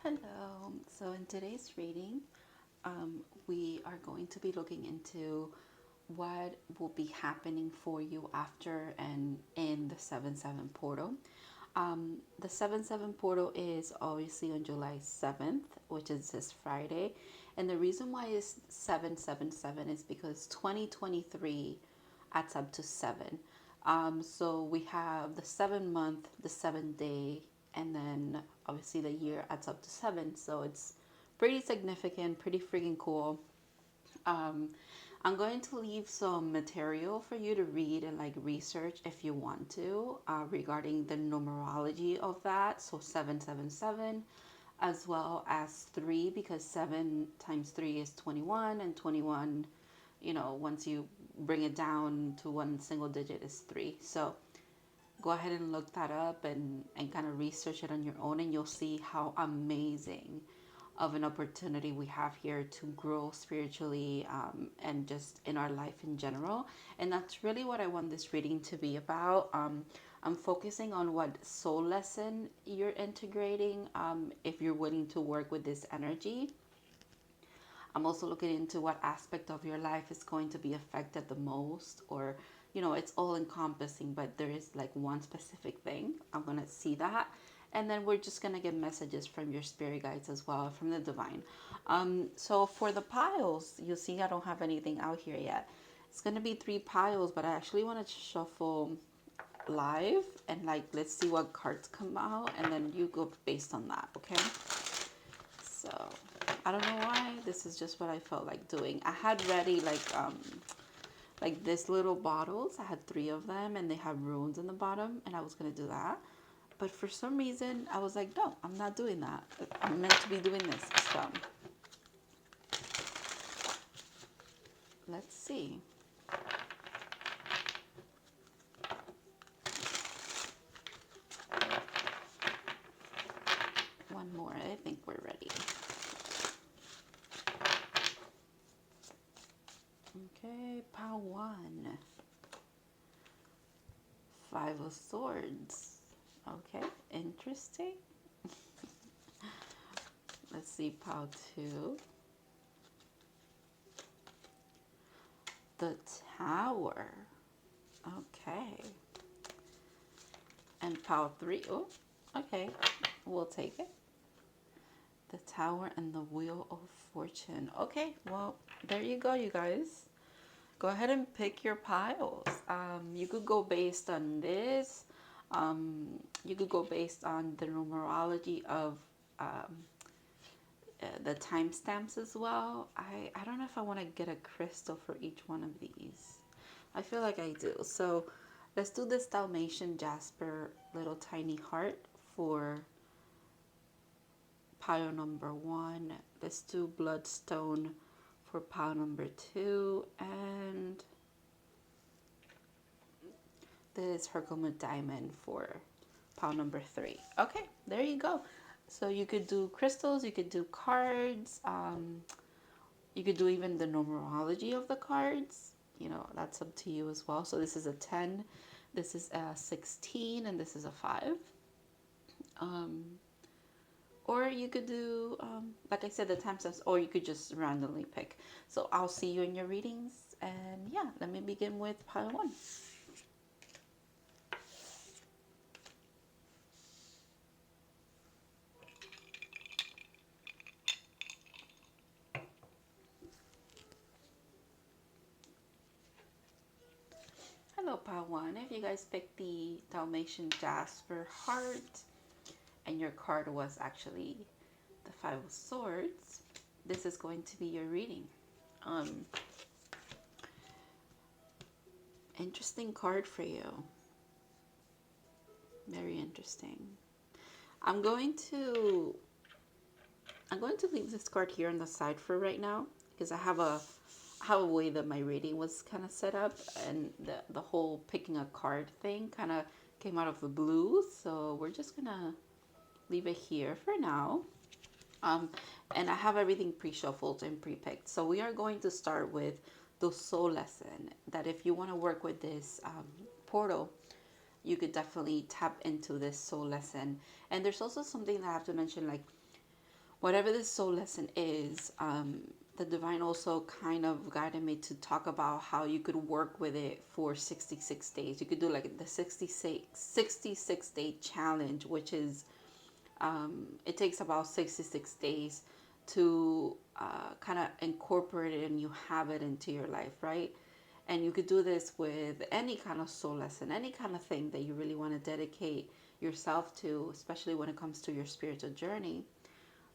Hello. So in today's reading, we are going to be looking into what will be happening for you after and in the 7/7 portal. The 7/7 portal is obviously on July 7th, which is this Friday. And the reason why it's 7/7/7 is because 2023 adds up to 7. So we have the 7 month, the 7 day, and then obviously the year adds up to 7. So it's pretty significant, pretty freaking cool. Um, I'm going to leave some material for you to read and like research if you want to regarding the numerology of that. So 777 as well as 3, because 7 times 3 is 21, and 21, once you bring it down to one single digit is 3. So go ahead and look that up and kind of research it on your own, and you'll see how amazing of an opportunity we have here to grow spiritually, and just in our life in general. And that's really what I want this reading to be about. I'm focusing on what soul lesson you're integrating, if you're willing to work with this energy. I'm also looking into what aspect of your life is going to be affected the most, or it's all encompassing, but there is like one specific thing. I'm going to see that. And then we're just going to get messages from your spirit guides as well, from the divine. So for the piles, you see I don't have anything out here yet. It's going to be 3 piles, but I actually want to shuffle live and like let's see what cards come out, and then you go based on that, okay? So I don't know why, this is just what I felt like doing. I had ready like this little bottles. I had 3 of them and they have runes in the bottom, and I was gonna do that, but for some reason I was like, no, I'm not doing that. I'm meant to be doing this. So let's see. One more. I think we're ready. Okay, pile 1. 5 of Swords. Okay, interesting. Let's see, pile 2. The Tower. Okay. And pile 3. Oh, okay. We'll take it. The Tower and the Wheel of Fortune. Okay, well, there you go, you guys. Go ahead and pick your piles. You could go based on this. You could go based on the numerology of the timestamps as well. I don't know if I want to get a crystal for each one of these. I feel like I do. So let's do this Dalmatian Jasper little tiny heart for pile number 1. Let's do Bloodstone for pile number 2. And this Herkimer Diamond for pile number 3. Okay, there you go. So you could do crystals, you could do cards, you could do even the numerology of the cards. That's up to you as well. So this is a 10, this is a 16, and this is a 5. Or you could do, like I said, the timestamps, or you could just randomly pick. So I'll see you in your readings. And yeah, let me begin with pile 1. Hello, pile 1. If you guys picked the Dalmatian Jasper heart, and your card was actually the 5 of Swords, this is going to be your reading. Interesting card for you. Very interesting. I'm going to leave this card here on the side for right now, because I have a way that my reading was kind of set up, and the whole picking a card thing kind of came out of the blue. So we're just gonna leave it here for now. And I have everything pre-shuffled and pre-picked. So we are going to start with the soul lesson, that if you want to work with this portal, you could definitely tap into this soul lesson. And there's also something that I have to mention, like whatever this soul lesson is, the divine also kind of guided me to talk about how you could work with it for 66 days. You could do like the 66 day challenge, which is, it takes about 66 days to kind of incorporate it and you have it into your life, right? And you could do this with any kind of soul lesson, any kind of thing that you really want to dedicate yourself to, especially when it comes to your spiritual journey.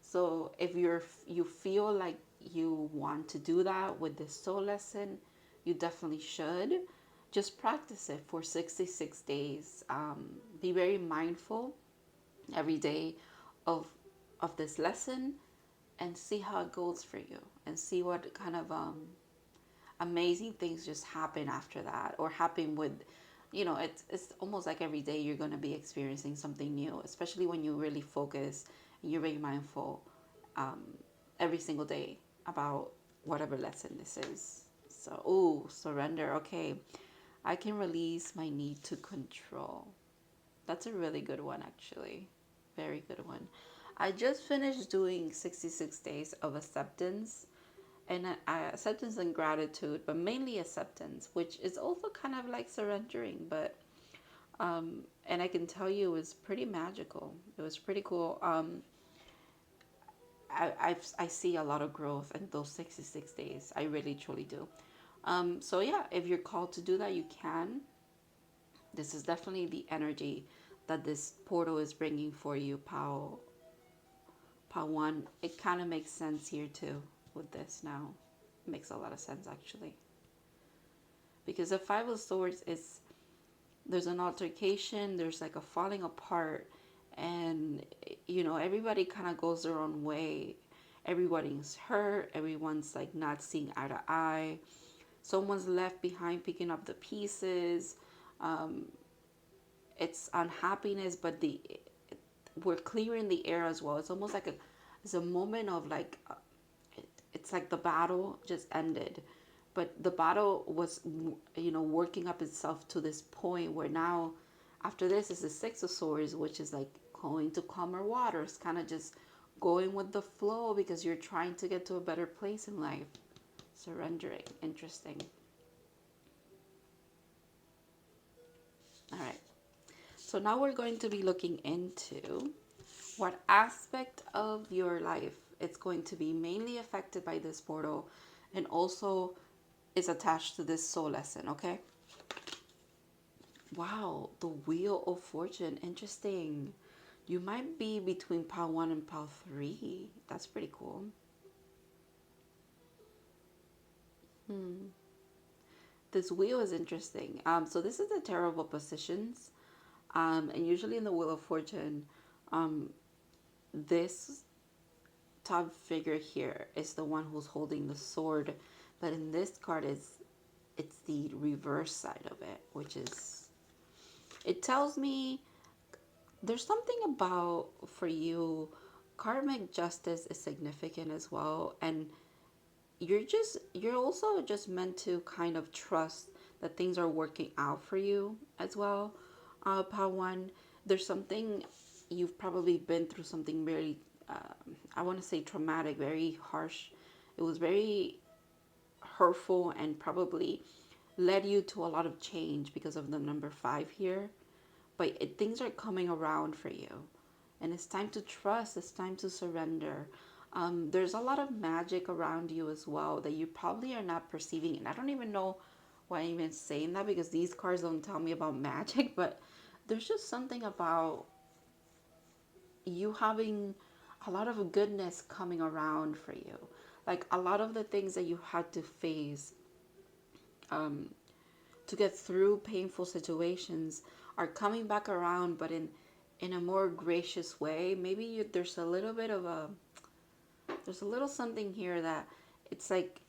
So if you feel like you want to do that with this soul lesson, you definitely should. Just practice it for 66 days. Be very mindful every day of this lesson and see how it goes for you, and see what kind of amazing things just happen after that, or happen with, it's almost like every day you're going to be experiencing something new, especially when you really focus and you're very mindful every single day about whatever lesson this is. So, ooh, surrender. Okay, I can release my need to control. That's a really good one, actually. Very good one. I just finished doing 66 days of acceptance, and acceptance and gratitude, but mainly acceptance, which is also kind of like surrendering. But and I can tell you, it was pretty magical. It was pretty cool. I see a lot of growth in those 66 days. I really truly do. So yeah, if you're called to do that, you can. This is definitely the energy that this portal is bringing for you, Pal 1. It kind of makes sense here too with this now. It makes a lot of sense, actually. Because the 5 of Swords is, there's an altercation, there's like a falling apart, and everybody kind of goes their own way. Everybody's hurt, everyone's like not seeing eye to eye. Someone's left behind picking up the pieces. It's unhappiness, but we're clearing the air as well. It's almost like it's a moment of like, it's like the battle just ended, but the battle was working up itself to this point where now after this is the 6 of Swords, which is like going to calmer waters, kind of just going with the flow because you're trying to get to a better place in life. Surrendering. Interesting. All right. So now we're going to be looking into what aspect of your life it's going to be mainly affected by this portal, and also is attached to this soul lesson, okay? Wow, the Wheel of Fortune. Interesting. You might be between Pile 1 and Pile 3. That's pretty cool. This wheel is interesting. So this is the Terror of Oppositions. And usually in the Wheel of Fortune, this top figure here is the one who's holding the sword. But in this card, it's the reverse side of it, which is, it tells me there's something about, for you, karmic justice is significant as well. And you're also just meant to kind of trust that things are working out for you as well. Part 1, there's something, you've probably been through something very, I want to say traumatic, very harsh. It was very hurtful and probably led you to a lot of change because of the number 5 here. But things are coming around for you. And it's time to trust. It's time to surrender. There's a lot of magic around you as well that you probably are not perceiving. And I don't even know why I'm even saying that, because these cards don't tell me about magic. But there's just something about you having a lot of goodness coming around for you. Like a lot of the things that you had to face to get through painful situations are coming back around, but in a more gracious way. Maybe there's a little bit of there's a little something here that it's like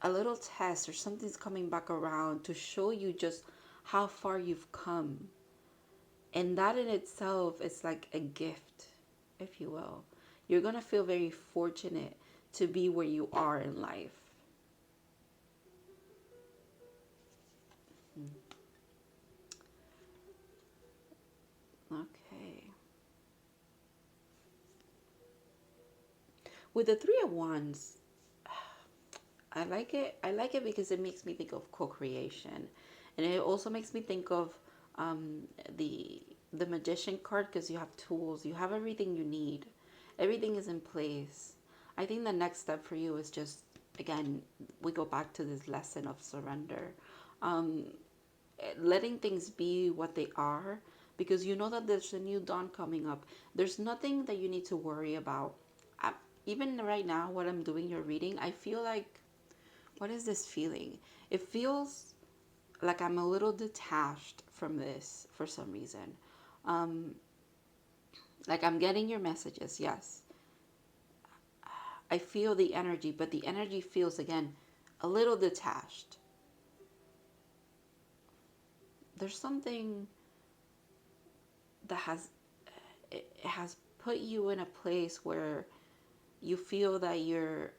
a little test, or something's coming back around to show you just how far you've come. And that in itself is like a gift, if you will. You're going to feel very fortunate to be where you are in life. Okay. With the Three of Wands, I like it. I like it because it makes me think of co-creation, and it also makes me think of um, the the Magician card, because you have tools, you have everything you need, everything is in place. I think the next step for you is just, again, we go back to this lesson of surrender, um, letting things be what they are, because you know that there's a new dawn coming up. There's nothing that you need to worry about. I, Even right now, what I'm doing your reading, I feel like, what is this feeling? It feels like I'm a little detached from this for some reason. Um, like I'm getting your messages, yes. I feel the energy, but the energy feels, again, a little detached. There's something that has put you in a place where you feel that you're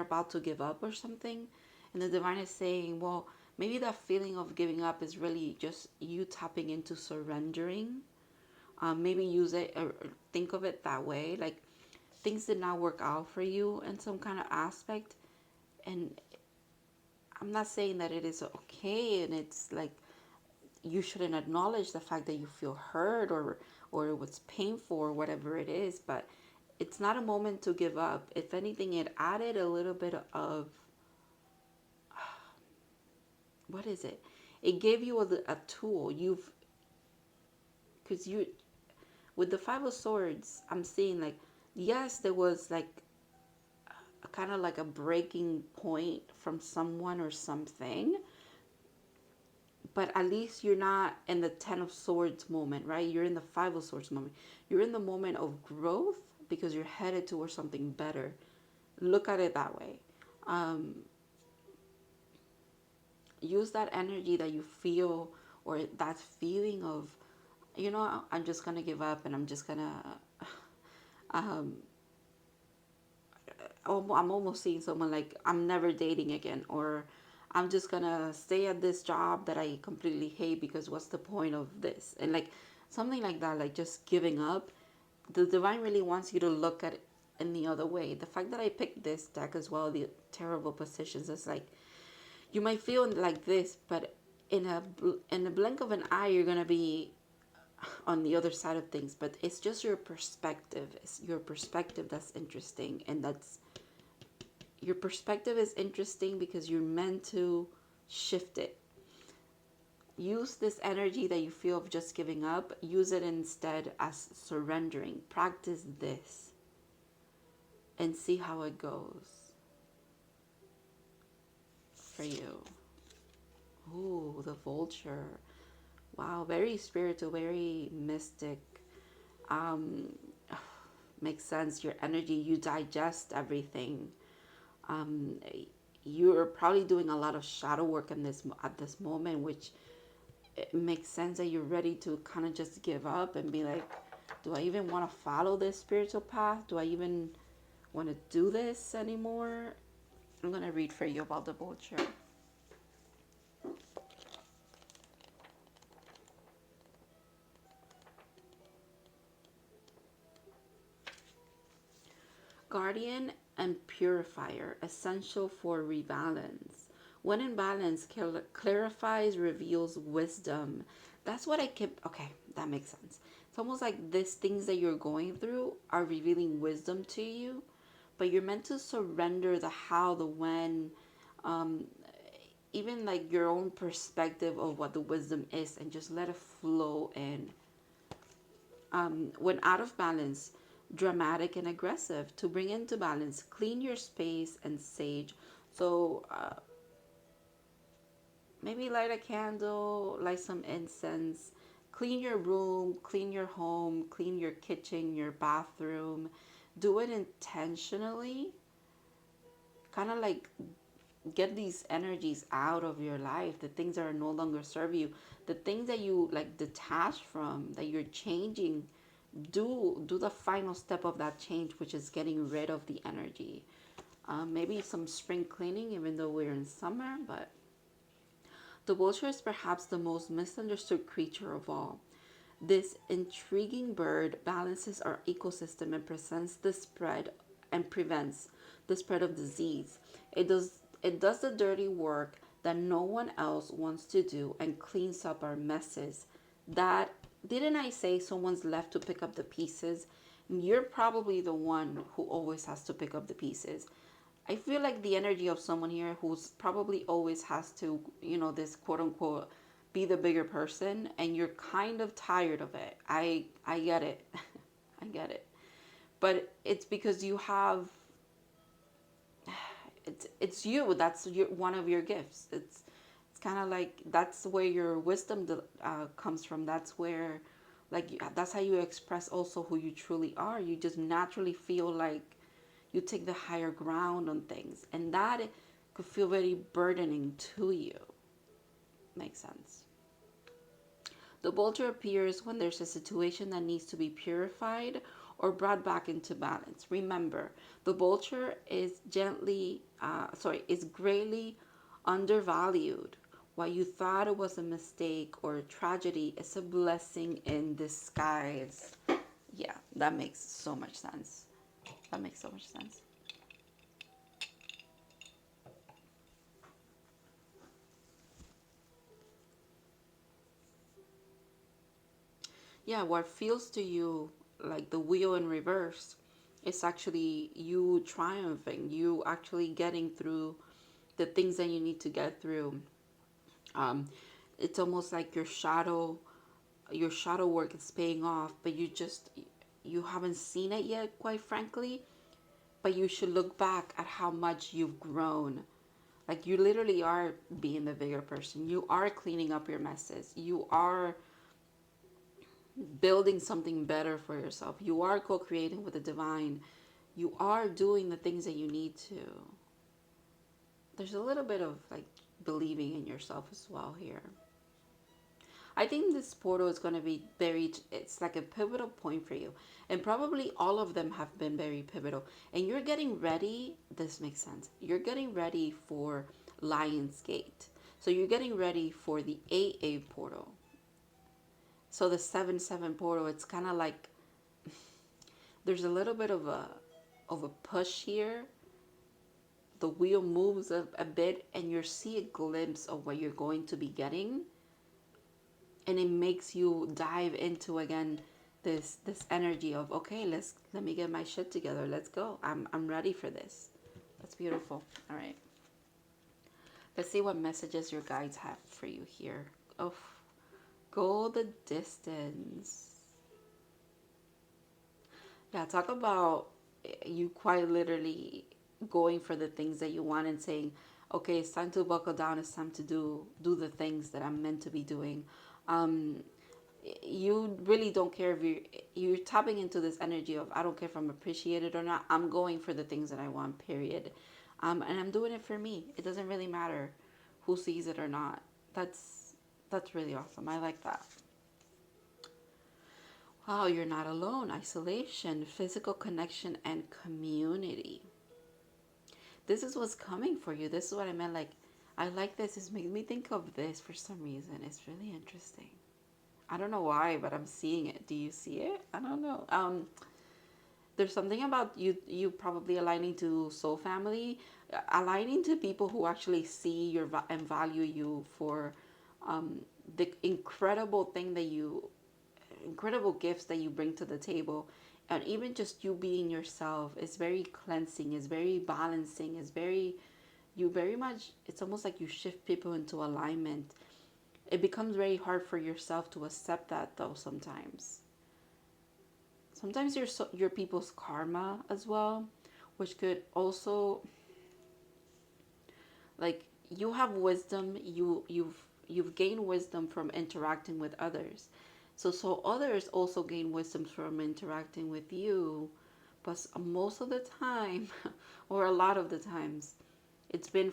about to give up or something, and the divine is saying, well, maybe that feeling of giving up is really just you tapping into surrendering. Maybe use it, or think of it that way, like things did not work out for you in some kind of aspect, and I'm not saying that it is okay, and it's like you shouldn't acknowledge the fact that you feel hurt, or it was painful or whatever it is, but it's not a moment to give up. If anything, it added a little bit of, what is it, it gave you a tool. You've, because you, with the Five of Swords, I'm seeing like, yes, there was like a kind of like a breaking point from someone or something, but at least you're not in the Ten of Swords moment, right? You're in the Five of Swords moment. You're in the moment of growth, because you're headed towards something better. Look at it that way. Um, Use that energy that you feel, or that feeling of, I'm just gonna give up, and I'm just gonna, um, I'm almost seeing someone like, I'm never dating again, or I'm just gonna stay at this job that I completely hate, because what's the point of this? And like something like that, like just giving up. The divine really wants you to look at it in the other way. The fact that I picked this deck as well, the terrible positions, is like, you might feel like this, but in a blink of an eye, you're gonna be on the other side of things. But it's just your perspective. It's your perspective that's interesting, and that's, your perspective is interesting because you're meant to shift it. Use this energy that you feel of just giving up, use it instead as surrendering. Practice this and see how it goes for you. Ooh, the vulture. Wow, very spiritual, very mystic. Um, Makes sense. Your energy, you digest everything. Um, you're probably doing a lot of shadow work in this at this moment, which it makes sense that you're ready to kind of just give up and be like, do I even want to follow this spiritual path? Do I even want to do this anymore? I'm going to read for you about the vulture. Guardian and purifier, essential for rebalance. When in balance, clarifies, reveals wisdom. That's what I kept. Okay, that makes sense. It's almost like these things that you're going through are revealing wisdom to you, but you're meant to surrender the how, the when, um, even like your own perspective of what the wisdom is, and just let it flow in. When out of balance, dramatic and aggressive. To bring into balance, clean your space and sage. So maybe light a candle, light some incense, clean your room, clean your home, clean your kitchen, your bathroom. Do it intentionally. Kind of like get these energies out of your life, the things that are no longer serve you, the things that you like detach from, that you're changing. Do the final step of that change, which is getting rid of the energy. Maybe some spring cleaning, even though we're in summer. But the vulture is perhaps the most misunderstood creature of all. This intriguing bird balances our ecosystem and presents the spread and prevents the spread of disease. It does the dirty work that no one else wants to do and cleans up our messes. That didn't I say someone's left to pick up the pieces? You're probably the one who always has to pick up the pieces. I feel like the energy of someone here who's probably always has to, this quote unquote, be the bigger person, and you're kind of tired of it. I get it. I get it. But it's because you have it's you. That's one of your gifts. It's kind of like that's where your wisdom comes from. That's where that's how you express also who you truly are. You just naturally feel like you take the higher ground on things, and that could feel very burdening to you. Makes sense. The vulture appears when there's a situation that needs to be purified or brought back into balance. Remember, the vulture is is greatly undervalued. What you thought it was a mistake or a tragedy is a blessing in disguise. Yeah, that makes so much sense. That makes so much sense. Yeah, what feels to you like the wheel in reverse, it's actually you triumphing, you actually getting through the things that you need to get through. Um, it's almost like your shadow work is paying off, but you haven't seen it yet, quite frankly. But you should look back at how much you've grown. Like you literally are being the bigger person. You are cleaning up your messes. You are building something better for yourself. You are co-creating with the divine. You are doing the things that you need to. There's a little bit of like believing in yourself as well here. I think this portal is going to be it's like a pivotal point for you. And probably all of them have been very pivotal. And you're getting ready, this makes sense. You're getting ready for Lion's Gate. So you're getting ready for the AA portal. So the 7-7 portal, it's kind of like there's a little bit of a push here. The wheel moves a bit and you see a glimpse of what you're going to be getting, and it makes you dive into again this energy of, okay, let me get my shit together, let's go, I'm ready for this. That's beautiful. All right, let's see what messages your guides have for you here. Oh, go the distance. Yeah, talk about you quite literally going for the things that you want and saying, okay, it's time to buckle down. It's time to do the things that I'm meant to be doing. Um, you really don't care if you're tapping into this energy of, I don't care if I'm appreciated or not. I'm going for the things that I want, period. And I'm doing it for me. It doesn't really matter who sees it or not. That's really awesome. I like that. Wow, you're not alone. Isolation, physical connection, and community. This is what's coming for you. This is what I meant. Like, I like this. This makes me think of this for some reason. It's really interesting. I don't know why, but I'm seeing it. Do you see it? I don't know. There's something about you probably aligning to soul family, aligning to people who actually see and value you for the incredible gifts that you bring to the table. And even just you being yourself is very cleansing, is very balancing, you very much, it's almost like you shift people into alignment. It becomes very hard for yourself to accept that though sometimes. Sometimes you're people's karma as well, which could also, like, you have wisdom, you've gained wisdom from interacting with others. So others also gain wisdom from interacting with you, but most of the time, or a lot of the times, it's been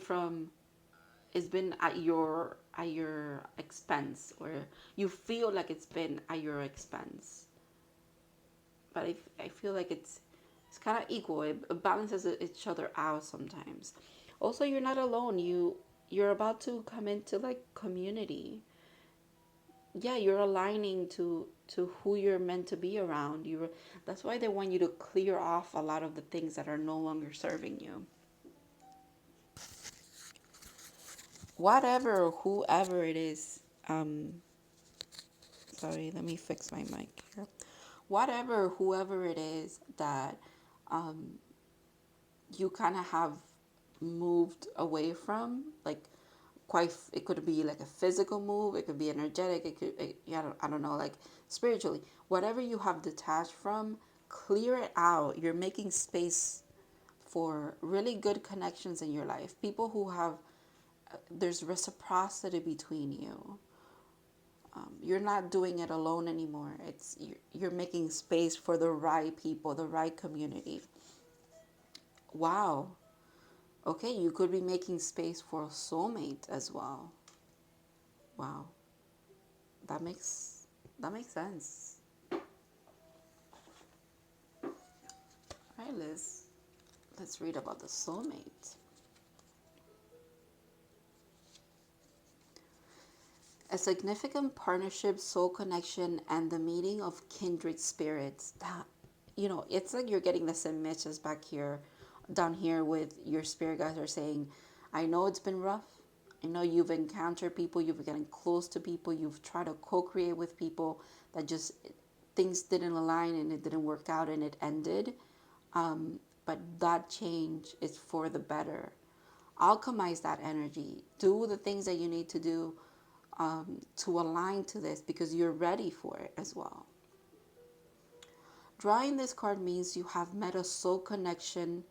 at your expense, or you feel like it's been at your expense. But I feel like it's kind of equal. It balances each other out sometimes. Also, you're not alone. You're about to come into like community. yeah, you're aligning to who you're meant to be around. That's why they want you to clear off a lot of the things that are no longer serving you. Whatever, whoever it is, sorry, let me fix my mic here. Whatever, whoever it is that you kind of have moved away from, like quite, it could be like a physical move, it could be energetic, yeah, I don't know, like spiritually, whatever you have detached from, clear it out. You're making space for really good connections in your life, people who have, there's reciprocity between you. You're not doing it alone anymore. You're making space for the right people, the right community. Wow. Okay, you could be making space for a soulmate as well. Wow. That makes sense. All right, Liz. Let's read about the soulmate. A significant partnership, soul connection, and the meeting of kindred spirits. That, it's like you're getting the same messages back here, down here with your spirit guides are saying, I know it's been rough. I know you've encountered people, you've getting close to people, you've tried to co-create with people that just things didn't align and it didn't work out and it ended. But that change is for the better. Alchemize that energy. Do the things that you need to do to align to this because you're ready for it as well. Drawing this card means you have met a soul connection,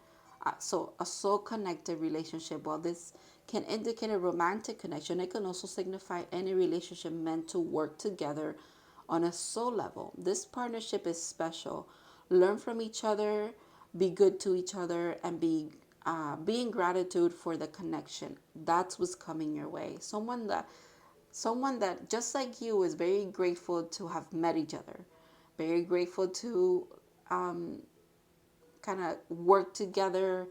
so a soul connected relationship. While this can indicate a romantic connection, it can also signify any relationship meant to work together on a soul level. This partnership is special. Learn from each other, be good to each other, and be in gratitude for the connection. That's what's coming your way. Someone that just like you is very grateful to have met each other, very grateful to kind of work together,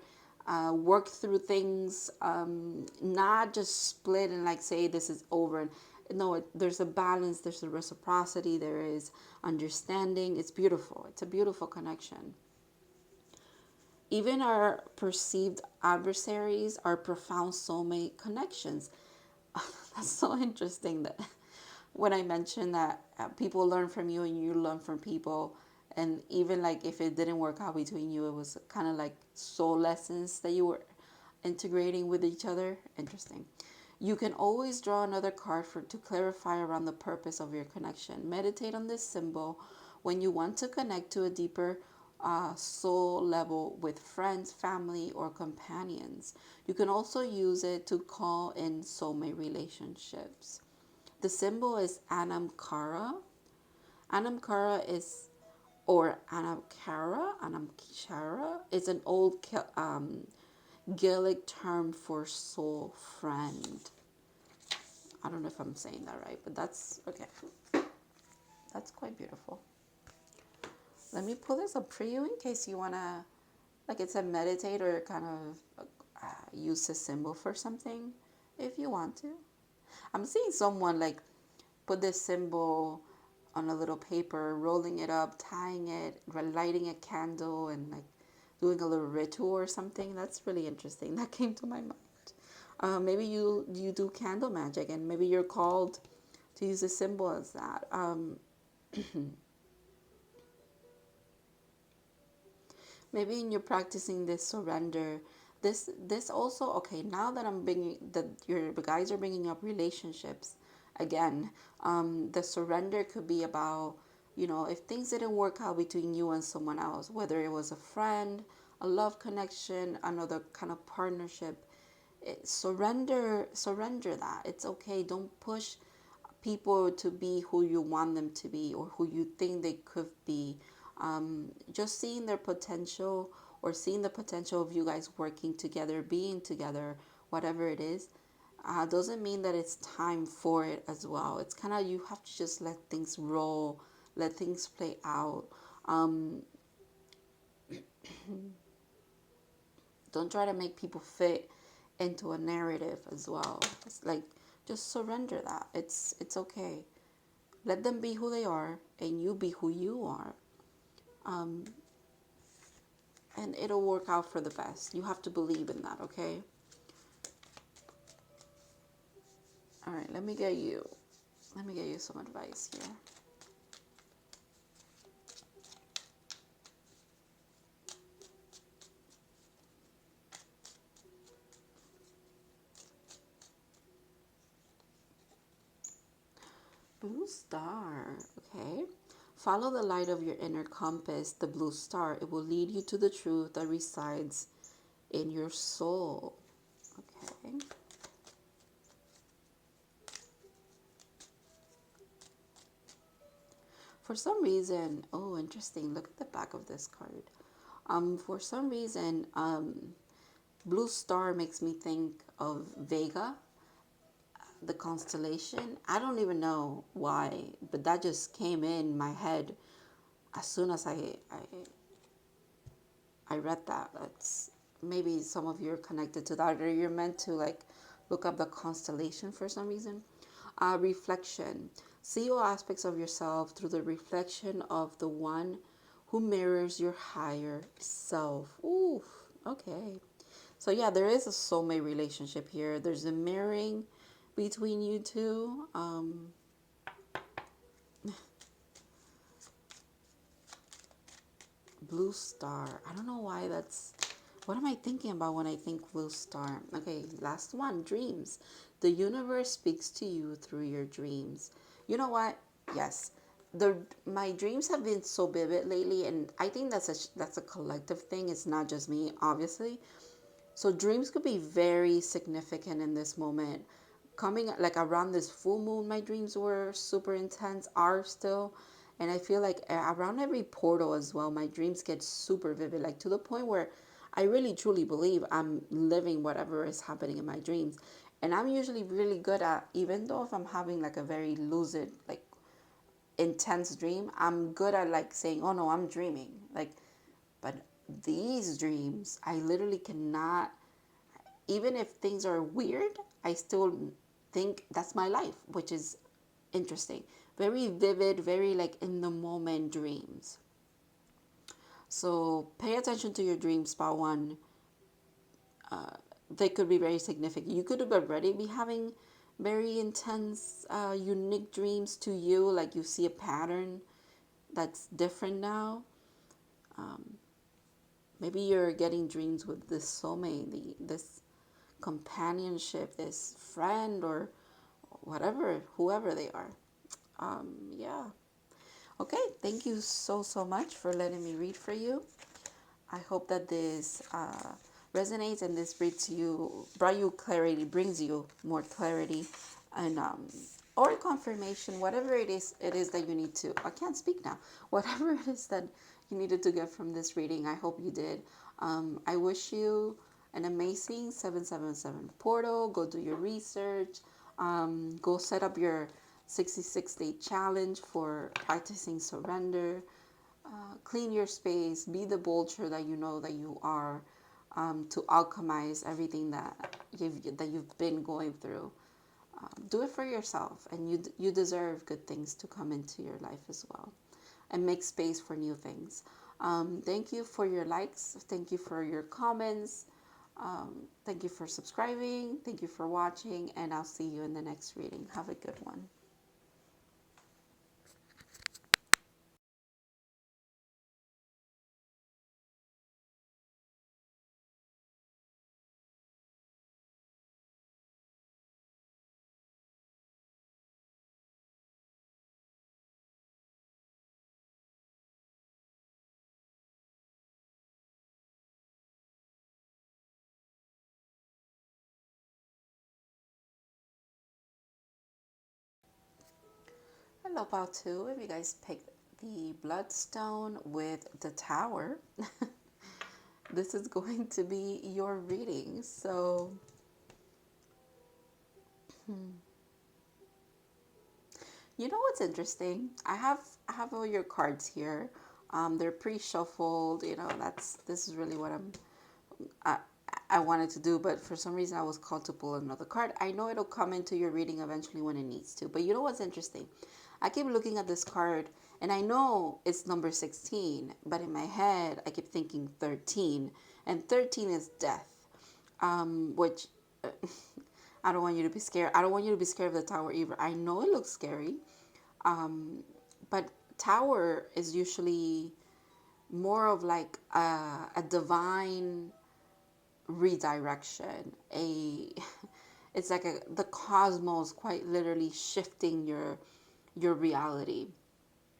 work through things, not just split and like say this is over. No, there's a balance, there's a reciprocity, there is understanding. It's beautiful. It's a beautiful connection. Even our perceived adversaries are profound soulmate connections. That's so interesting that when I mentioned that people learn from you and you learn from people, and even like if it didn't work out between you, it was kind of like soul lessons that you were integrating with each other. Interesting. You can always draw another card to clarify around the purpose of your connection. Meditate on this symbol when you want to connect to a deeper soul level with friends, family, or companions. You can also use it to call in soulmate relationships. The symbol is Anamkara. Anamkara is, or Anamkara is an old Gaelic term for soul friend. I don't know if I'm saying that right, but that's okay. That's quite beautiful. Let me pull this up for you in case you want to, like it said, meditate or kind of use a symbol for something if you want to. I'm seeing someone like put this symbol on a little paper, rolling it up, tying it, lighting a candle, and like doing a little ritual or something. That's really interesting. That came to my mind. Maybe you do candle magic, and maybe you're called to use a symbol as that. Maybe you're practicing this surrender. This also, okay, now that I'm bringing that your guys are bringing up relationships again, the surrender could be about, if things didn't work out between you and someone else, whether it was a friend, a love connection, another kind of partnership, surrender that. It's okay. Don't push people to be who you want them to be or who you think they could be. Just seeing their potential or seeing the potential of you guys working together, being together, whatever it is, doesn't mean that it's time for it as well. It's kind of, you have to just let things roll, let things play out. Don't try to make people fit into a narrative as well. It's like, just surrender that. It's okay. Let them be who they are, and you be who you are. Um, and it'll work out for the best. You have to believe in that, okay? All right, let me get you some advice here. Blue star, okay? Follow the light of your inner compass, the blue star. It will lead you to the truth that resides in your soul, okay? For some reason, oh, interesting. Look at the back of this card. For some reason, blue star makes me think of Vega, the constellation. I don't even know why, but that just came in my head as soon as I read that. That's maybe some of you are connected to that, or you're meant to like look up the constellation for some reason. Reflection. See all aspects of yourself through the reflection of the one who mirrors your higher self. Ooh, okay. So yeah, there is a soulmate relationship here. There's a mirroring between you two. Blue star. I don't know why that's... What am I thinking about when I think blue star? Okay, last one, dreams. The universe speaks to you through your dreams. You know what? Yes. My dreams have been so vivid lately, and I think that's a collective thing. It's not just me, obviously. So dreams could be very significant in this moment. Coming like around this full moon, my dreams were super intense, are still. And I feel like around every portal as well, my dreams get super vivid, like to the point where I really truly believe I'm living whatever is happening in my dreams. And I'm usually really good at, even though if I'm having like a very lucid, like intense dream, I'm good at like saying, oh no, I'm dreaming. Like, but these dreams, I literally cannot, even if things are weird, I still think that's my life, which is interesting. Very vivid, very like in the moment dreams. So pay attention to your dreams, spot one. They could be very significant. You could already be having very intense, unique dreams to you, like you see a pattern that's different now. Maybe you're getting dreams with this soulmate, this companionship, this friend, or whatever, whoever they are. Yeah. Okay, thank you so much for letting me read for you. I hope that this resonates and this brought you clarity, brings you more clarity, and or confirmation, whatever it is that you need to. I can't speak now. Whatever it is that you needed to get from this reading, I hope you did. I wish you an amazing 777 portal. Go do your research. Go set up your 66-day challenge for practicing surrender. Clean your space. Be the vulture that you know that you are, to alchemize everything that you've been going through. Do it for yourself, and you deserve good things to come into your life as well, and make space for new things. Thank you for your likes. Thank you for your comments. Thank you for subscribing. Thank you for watching, and I'll see you in the next reading. Have a good one. Hello, part two. If you guys picked the bloodstone with the tower, this is going to be your reading. So, you know what's interesting? I have all your cards here. They're pre-shuffled. You know, this is really what I'm. I wanted to do, but for some reason I was called to pull another card. I know it'll come into your reading eventually when it needs to, but you know what's interesting? I keep looking at this card and I know it's number 16, but in my head I keep thinking 13, and 13 is death, which I don't want you to be scared. I don't want you to be scared of the tower either. I know it looks scary, but tower is usually more of like a divine redirection. It's like the cosmos quite literally shifting your reality,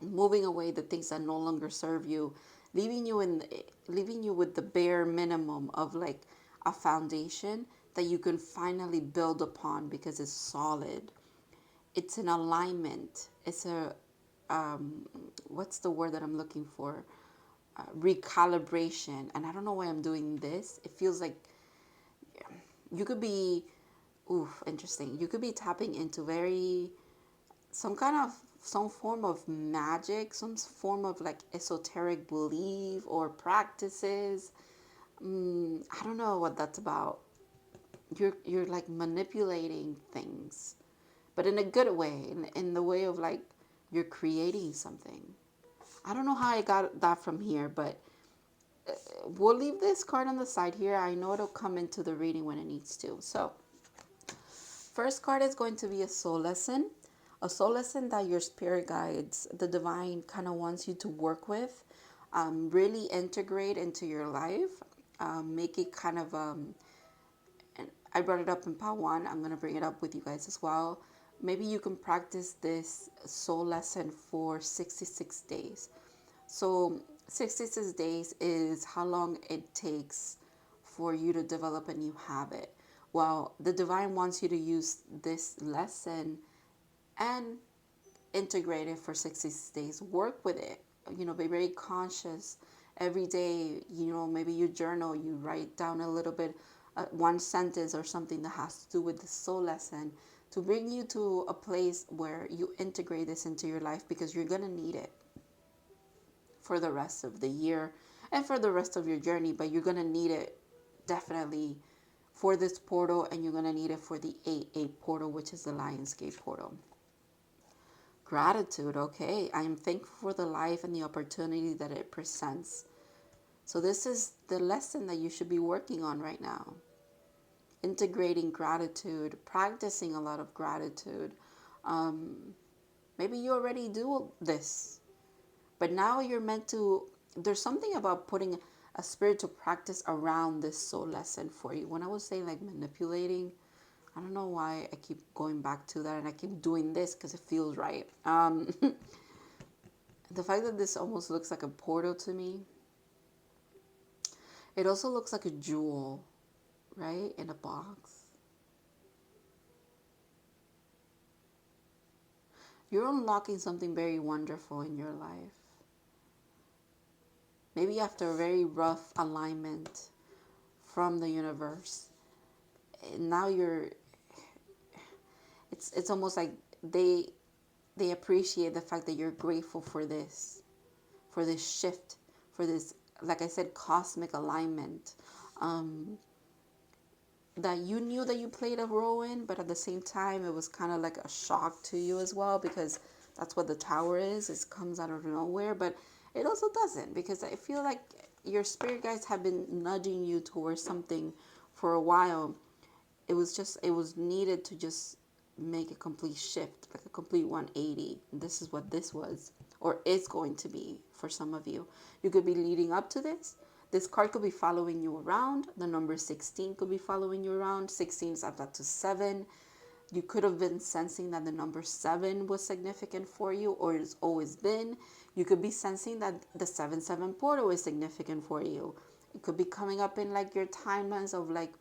moving away the things that no longer serve you, leaving you with the bare minimum of like a foundation that you can finally build upon because it's solid. It's an alignment. It's a what's the word that I'm looking for? Recalibration. And I don't know why I'm doing this. It feels like you could be, interesting. You could be tapping into some form of magic, some form of like esoteric belief or practices. I don't know what that's about. You're like manipulating things, but in a good way, in the way of like you're creating something. I don't know how I got that from here, but we'll leave this card on the side here. I know it'll come into the reading when it needs to. So first card is going to be a soul lesson. A soul lesson that your spirit guides, the divine, kind of wants you to work with, really integrate into your life, make it kind of, and I brought it up in part one. I'm going to bring it up with you guys as well. Maybe you can practice this soul lesson for 66 days. So 66 days is how long it takes for you to develop a new habit. Well, the divine wants you to use this lesson and integrate it for 66 days. Work with it. Be very conscious every day. Maybe you journal, you write down a little bit, one sentence or something that has to do with the soul lesson to bring you to a place where you integrate this into your life, because you're going to need it for the rest of the year and for the rest of your journey. But you're going to need it definitely for this portal, and you're going to need it for the 8-8 portal, which is the Lionsgate portal. Gratitude, okay. I am thankful for the life and the opportunity that it presents. So this is the lesson that you should be working on right now. Integrating gratitude, practicing a lot of gratitude. Maybe you already do this, but now you're meant to, there's something about putting a spiritual practice around this soul lesson for you. When I was saying like manipulating, I don't know why I keep going back to that, and I keep doing this because it feels right. The fact that this almost looks like a portal to me. It also looks like a jewel, right? In a box. You're unlocking something very wonderful in your life. Maybe after a very rough alignment from the universe. Now it's almost like they appreciate the fact that you're grateful for this shift, for this, like I said, cosmic alignment, that you knew that you played a role in, but at the same time it was kind of like a shock to you as well, because that's what the tower is. It comes out of nowhere, but it also doesn't, because I feel like your spirit guides have been nudging you towards something for a while. It was needed to just make a complete shift, like a complete 180. This is what this was, or is going to be for some of you. You could be leading up to this. This card could be following you around. The number 16 could be following you around. 16 is up to 7. You could have been sensing that the number 7 was significant for you, or it's always been. You could be sensing that the 7-7 portal is significant for you. It could be coming up in like your timelines of like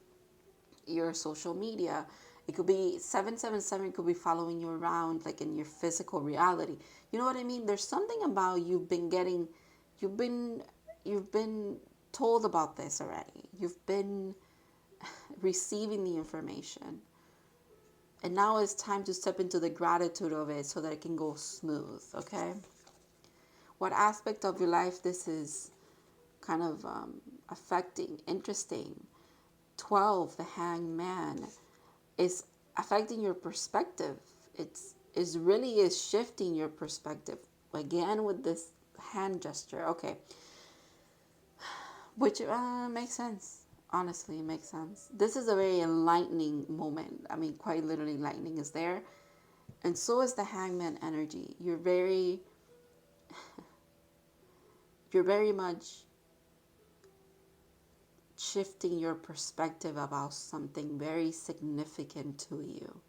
your social media. It could be 777 could be following you around like in your physical reality. You know what I mean? There's something about you've been told about this already. You've been receiving the information. And now it's time to step into the gratitude of it so that it can go smooth, okay? What aspect of your life this is kind of affecting, interesting. 12, the hangman, is affecting your perspective. It's really is shifting your perspective. Again with this hand gesture. Okay. Which makes sense. Honestly, it makes sense. This is a very enlightening moment. I mean, quite literally, lightning is there. And so is the hangman energy. You're very much shifting your perspective about something very significant to you.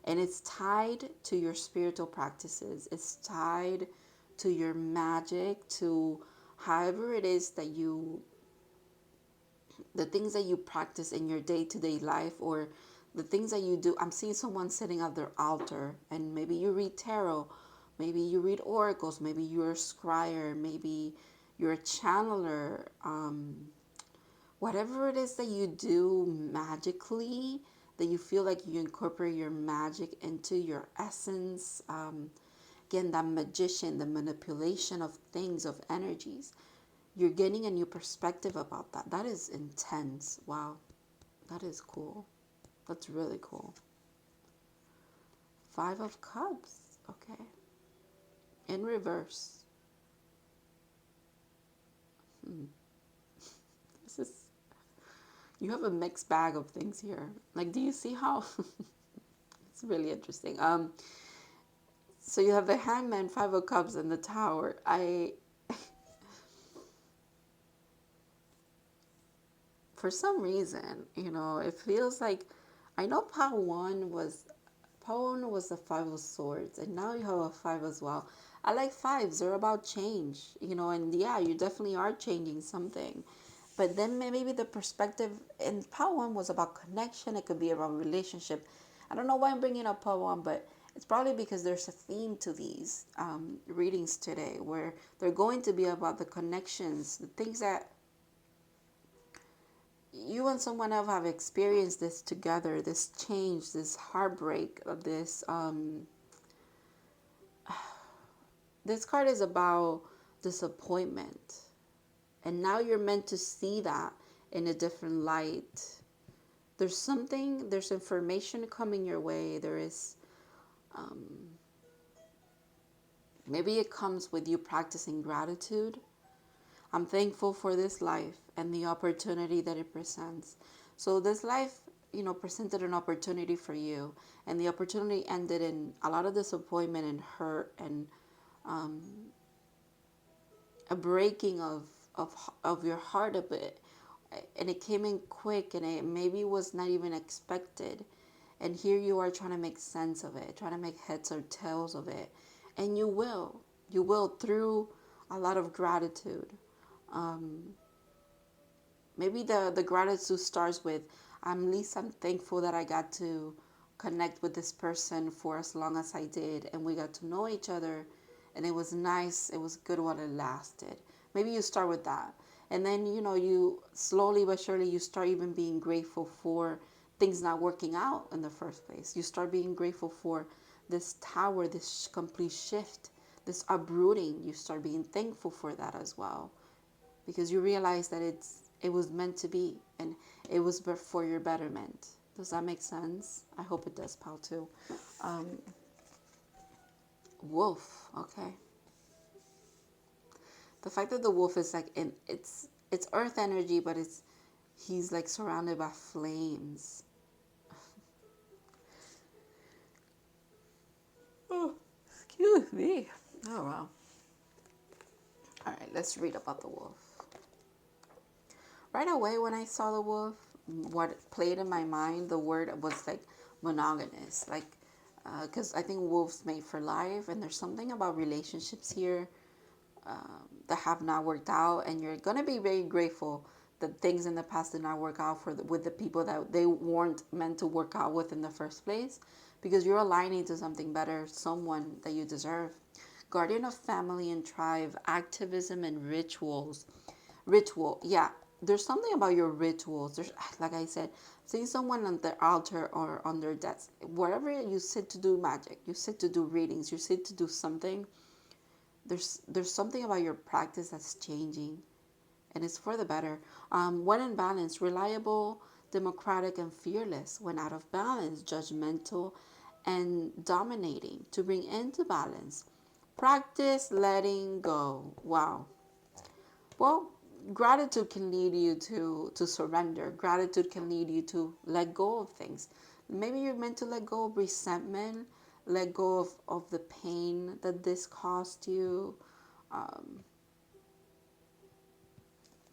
And it's tied to your spiritual practices. It's tied to your magic, to however it is that the things that you practice in your day-to-day life, or the things that you do. I'm seeing someone sitting at their altar, and maybe you read tarot, maybe you read oracles, maybe you're a scryer, maybe you're a channeler, whatever it is that you do magically, that you feel like you incorporate your magic into your essence. Again, that magician, the manipulation of things, of energies. You're getting a new perspective about that. That is intense. Wow. That is cool. That's really cool. 5 of Cups. Okay. In reverse. This is... You have a mixed bag of things here. Like, do you see how... It's really interesting. So you have the Hangman, 5 of Cups, and the Tower. For some reason, it feels like... I know Pile 1 was the 5 of Swords, and now you have a 5 as well. I like 5s. They're about change, and yeah, you definitely are changing something. But then maybe the perspective in Pile 1 was about connection. It could be about relationship. I don't know why I'm bringing up Pile 1, but it's probably because there's a theme to these readings today where they're going to be about the connections, the things that you and someone else have experienced this together, this change, this heartbreak, this this card is about disappointment. And now you're meant to see that in a different light. There's information coming your way. There is, maybe it comes with you practicing gratitude. I'm thankful for this life and the opportunity that it presents. So this life, presented an opportunity for you, and the opportunity ended in a lot of disappointment and hurt and a breaking of your heart a bit. And it came in quick, and it maybe was not even expected. And here you are trying to make sense of it, trying to make heads or tails of it. And you will through a lot of gratitude. Maybe the gratitude starts with, at least I'm thankful that I got to connect with this person for as long as I did, and we got to know each other, and it was nice, it was good while it lasted. Maybe you start with that. And then, you slowly but surely, you start even being grateful for things not working out in the first place. You start being grateful for this tower, this complete shift, this uprooting. You start being thankful for that as well. Because you realize that it was meant to be, and it was for your betterment. Does that make sense? I hope it does, pal, too. Wolf, okay. The fact that the wolf is like it's earth energy, but he's like surrounded by flames. Oh, excuse me. Oh wow. All right, let's read about the wolf. Right away when I saw the wolf, what played in my mind, the word was like monogamous, like because I think wolves mate for life, and there's something about relationships here that have not worked out, and you're gonna be very grateful that things in the past did not work out with the people that they weren't meant to work out with in the first place, because you're aligning to something better, someone that you deserve. Guardian of family and tribe, activism and rituals. Yeah, there's something about your rituals. There's, like I said, seeing someone on their altar or on their desk, wherever you sit to do magic, you sit to do readings, you sit to do something. There's something about your practice that's changing, and it's for the better. When in balance, reliable, democratic, and fearless. When out of balance, judgmental and dominating. To bring into balance, practice letting go. Wow. Well, gratitude can lead you to surrender. Gratitude can lead you to let go of things. Maybe you're meant to let go of resentment, let go of the pain that this caused you.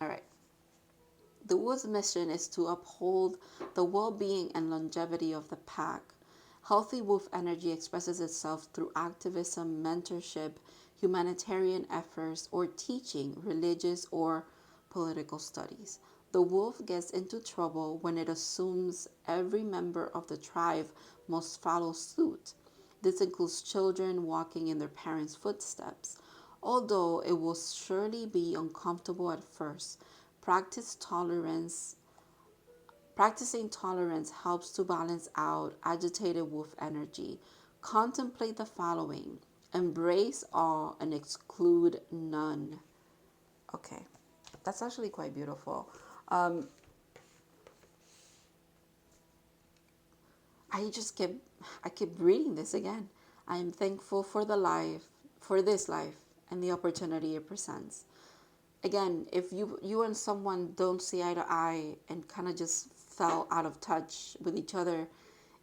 All right. The Wood's mission is to uphold the well-being and longevity of the pack. Healthy wolf energy expresses itself through activism, mentorship, humanitarian efforts, or teaching, religious or political studies. The wolf gets into trouble when it assumes every member of the tribe must follow suit. This includes children walking in their parents' footsteps. Although it will surely be uncomfortable at first, practice tolerance practicing tolerance helps to balance out agitated wolf energy. Contemplate the following: embrace all and exclude none. Okay, that's actually quite beautiful. Um, I just kept I keep reading this again. I am thankful for this life, and the opportunity it presents. Again, if you and someone don't see eye to eye and kind of just fell out of touch with each other,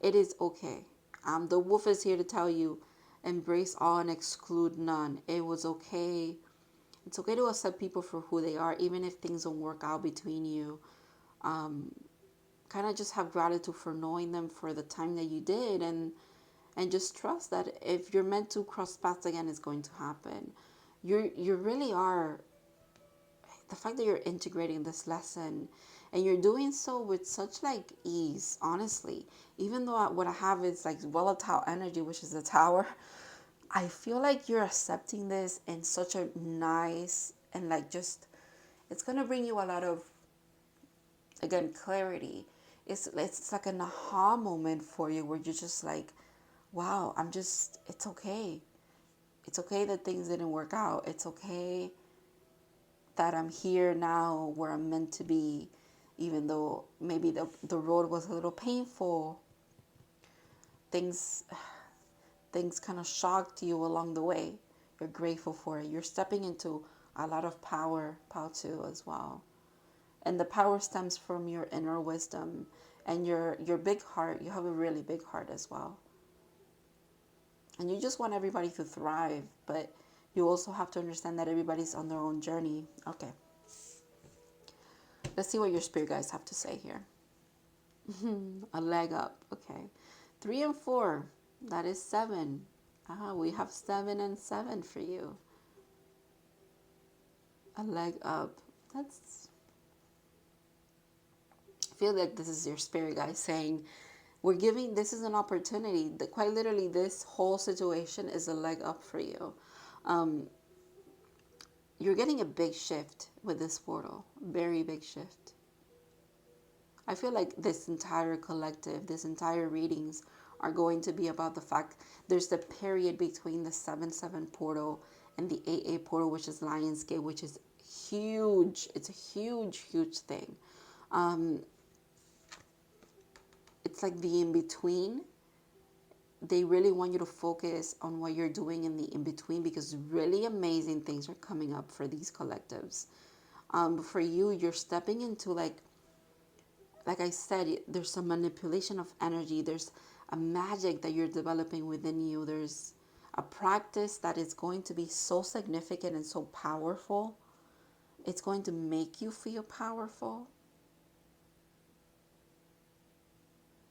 it is okay. The wolf is here to tell you, embrace all and exclude none. It was okay. It's okay to accept people for who they are, even if things don't work out between you. Kind of just have gratitude for knowing them for the time that you did, and just trust that if you're meant to cross paths again, it's going to happen. You really are. The fact that you're integrating this lesson and you're doing so with such like ease, honestly, even though what I have is like volatile energy, which is the tower, I feel like you're accepting this in such a nice and like just, it's going to bring you a lot of, again, clarity. It's like an aha moment for you where you're just like, wow, it's okay. It's okay that things didn't work out. It's okay that I'm here now where I'm meant to be, even though maybe the road was a little painful. Things kind of shocked you along the way. You're grateful for it. You're stepping into a lot of power too as well. And the power stems from your inner wisdom and your big heart. You have a really big heart as well. And you just want everybody to thrive, but you also have to understand that everybody's on their own journey. Okay. Let's see what your spirit guides have to say here. A leg up. Okay. 3 and 4. That is 7. We have 7 and 7 for you. A leg up. I feel like this is your spirit guide saying, this is an opportunity. Quite literally, this whole situation is a leg up for you. You're getting a big shift with this portal. Very big shift. I feel like this entire collective, this entire readings are going to be about the fact there's the period between the 7-7 portal and the 8-8 portal, which is Lionsgate, which is huge. It's a huge, huge thing. It's like the in-between. They really want you to focus on what you're doing in the in-between, because really amazing things are coming up for these collectives. For you, you're stepping into like I said, there's some manipulation of energy. There's a magic that you're developing within you. There's a practice that is going to be so significant and so powerful. It's going to make you feel powerful.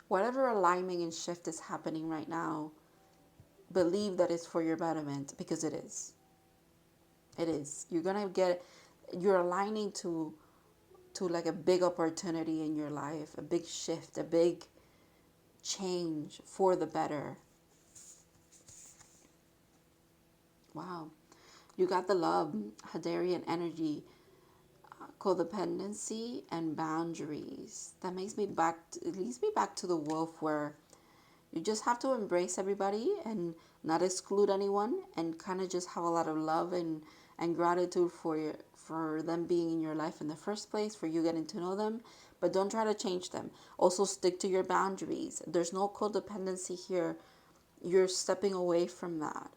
Whatever alignment and shift is happening right now, believe that it's for your betterment, because it is. It is. You're aligning to like a big opportunity in your life, a big shift, a big change for the better. Wow. You got the love, Hadarian energy, codependency, and boundaries. That leads me back to the wolf, where you just have to embrace everybody and not exclude anyone, and kind of just have a lot of love and and gratitude for them being in your life in the first place, for you getting to know them, but don't try to change them. Also stick to your boundaries. There's no codependency here. You're stepping away from that.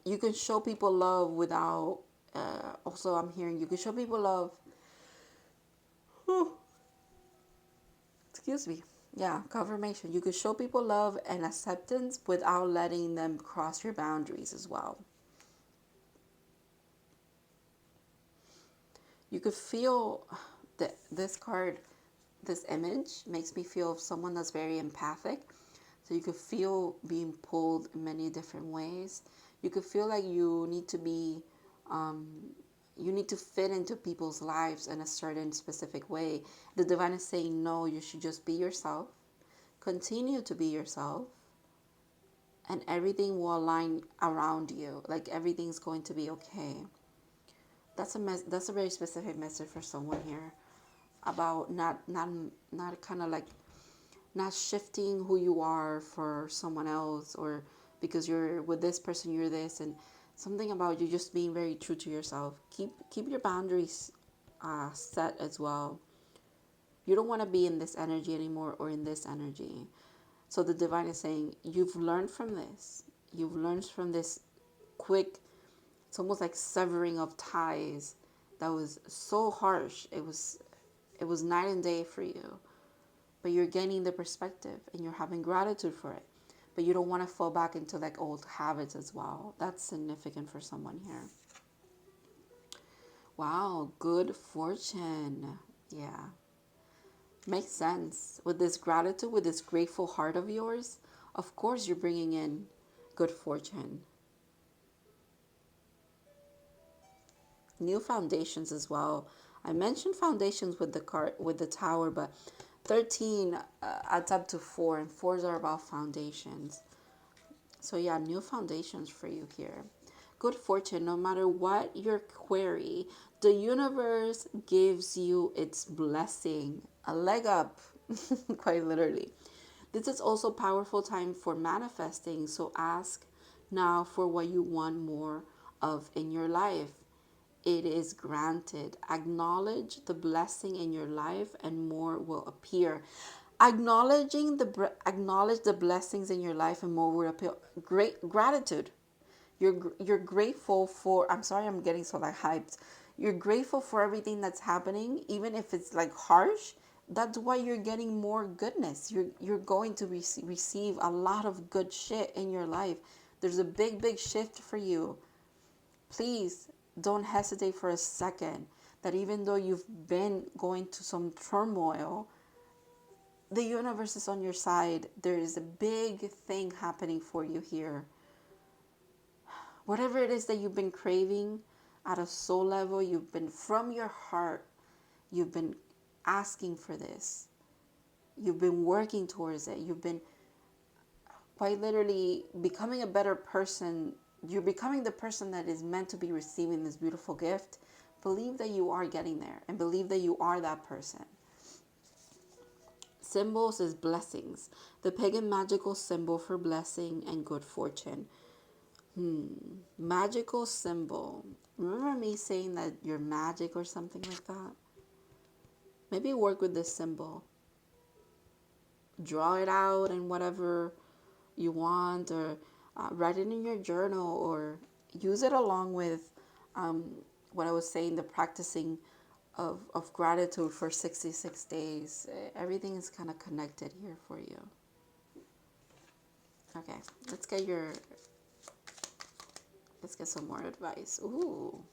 You can show people love without, also I'm hearing you can show people love, excuse me, yeah, confirmation. You can show people love and acceptance without letting them cross your boundaries as well. You could feel that this card, this image makes me feel of someone that's very empathic. So you could feel being pulled in many different ways. You could feel like you need to be, you need to fit into people's lives in a certain specific way. The divine is saying, no, you should just be yourself. Continue to be yourself. And everything will align around you. Like everything's going to be okay. That's a very specific message for someone here. About not kind of like, not shifting who you are for someone else, or because you're with this person you're this, and something about you just being very true to yourself. Keep your boundaries set as well. You don't want to be in this energy anymore, or in this energy. So the divine is saying, you've learned from this. You've learned from this quick, it's almost like severing of ties that was so harsh. It was night and day for you. But you're gaining the perspective and you're having gratitude for it. But you don't want to fall back into like old habits as well. That's significant for someone here. Wow, good fortune. Yeah. Makes sense. With this gratitude, with this grateful heart of yours, of course you're bringing in good fortune. New foundations as well. I mentioned foundations with the card, with the tower, but 13 adds up to 4, and 4s are about foundations. So yeah, new foundations for you here. Good fortune. No matter what your query, the universe gives you its blessing. A leg up, quite literally. This is also a powerful time for manifesting. So ask now for what you want more of in your life. It is granted. Acknowledge the blessing in your life and more will appear. Acknowledge the blessings in your life and more will appear. Great gratitude. You're grateful for, I'm sorry I'm getting so like hyped. You're grateful for everything that's happening, even if it's like harsh. That's why you're getting more goodness. You're going to receive a lot of good shit in your life. There's a big shift for you. Please don't hesitate for a second that even though you've been going to some turmoil, the universe is on your side. There is a big thing happening for you here. Whatever it is that you've been craving at a soul level, you've been from your heart, you've been asking for this. You've been working towards it. You've been quite literally becoming a better person. You're becoming the person that is meant to be receiving this beautiful gift. Believe that you are getting there and believe that you are that person. Symbols is blessings. The pagan magical symbol for blessing and good fortune. Magical symbol. Remember me saying that you're magic or something like that? Maybe work with this symbol. Draw it out and whatever you want, or write it in your journal, or use it along with what I was saying, the practicing of gratitude for 66 days. Everything is kind of connected here for you. Okay, let's get some more advice. Ooh.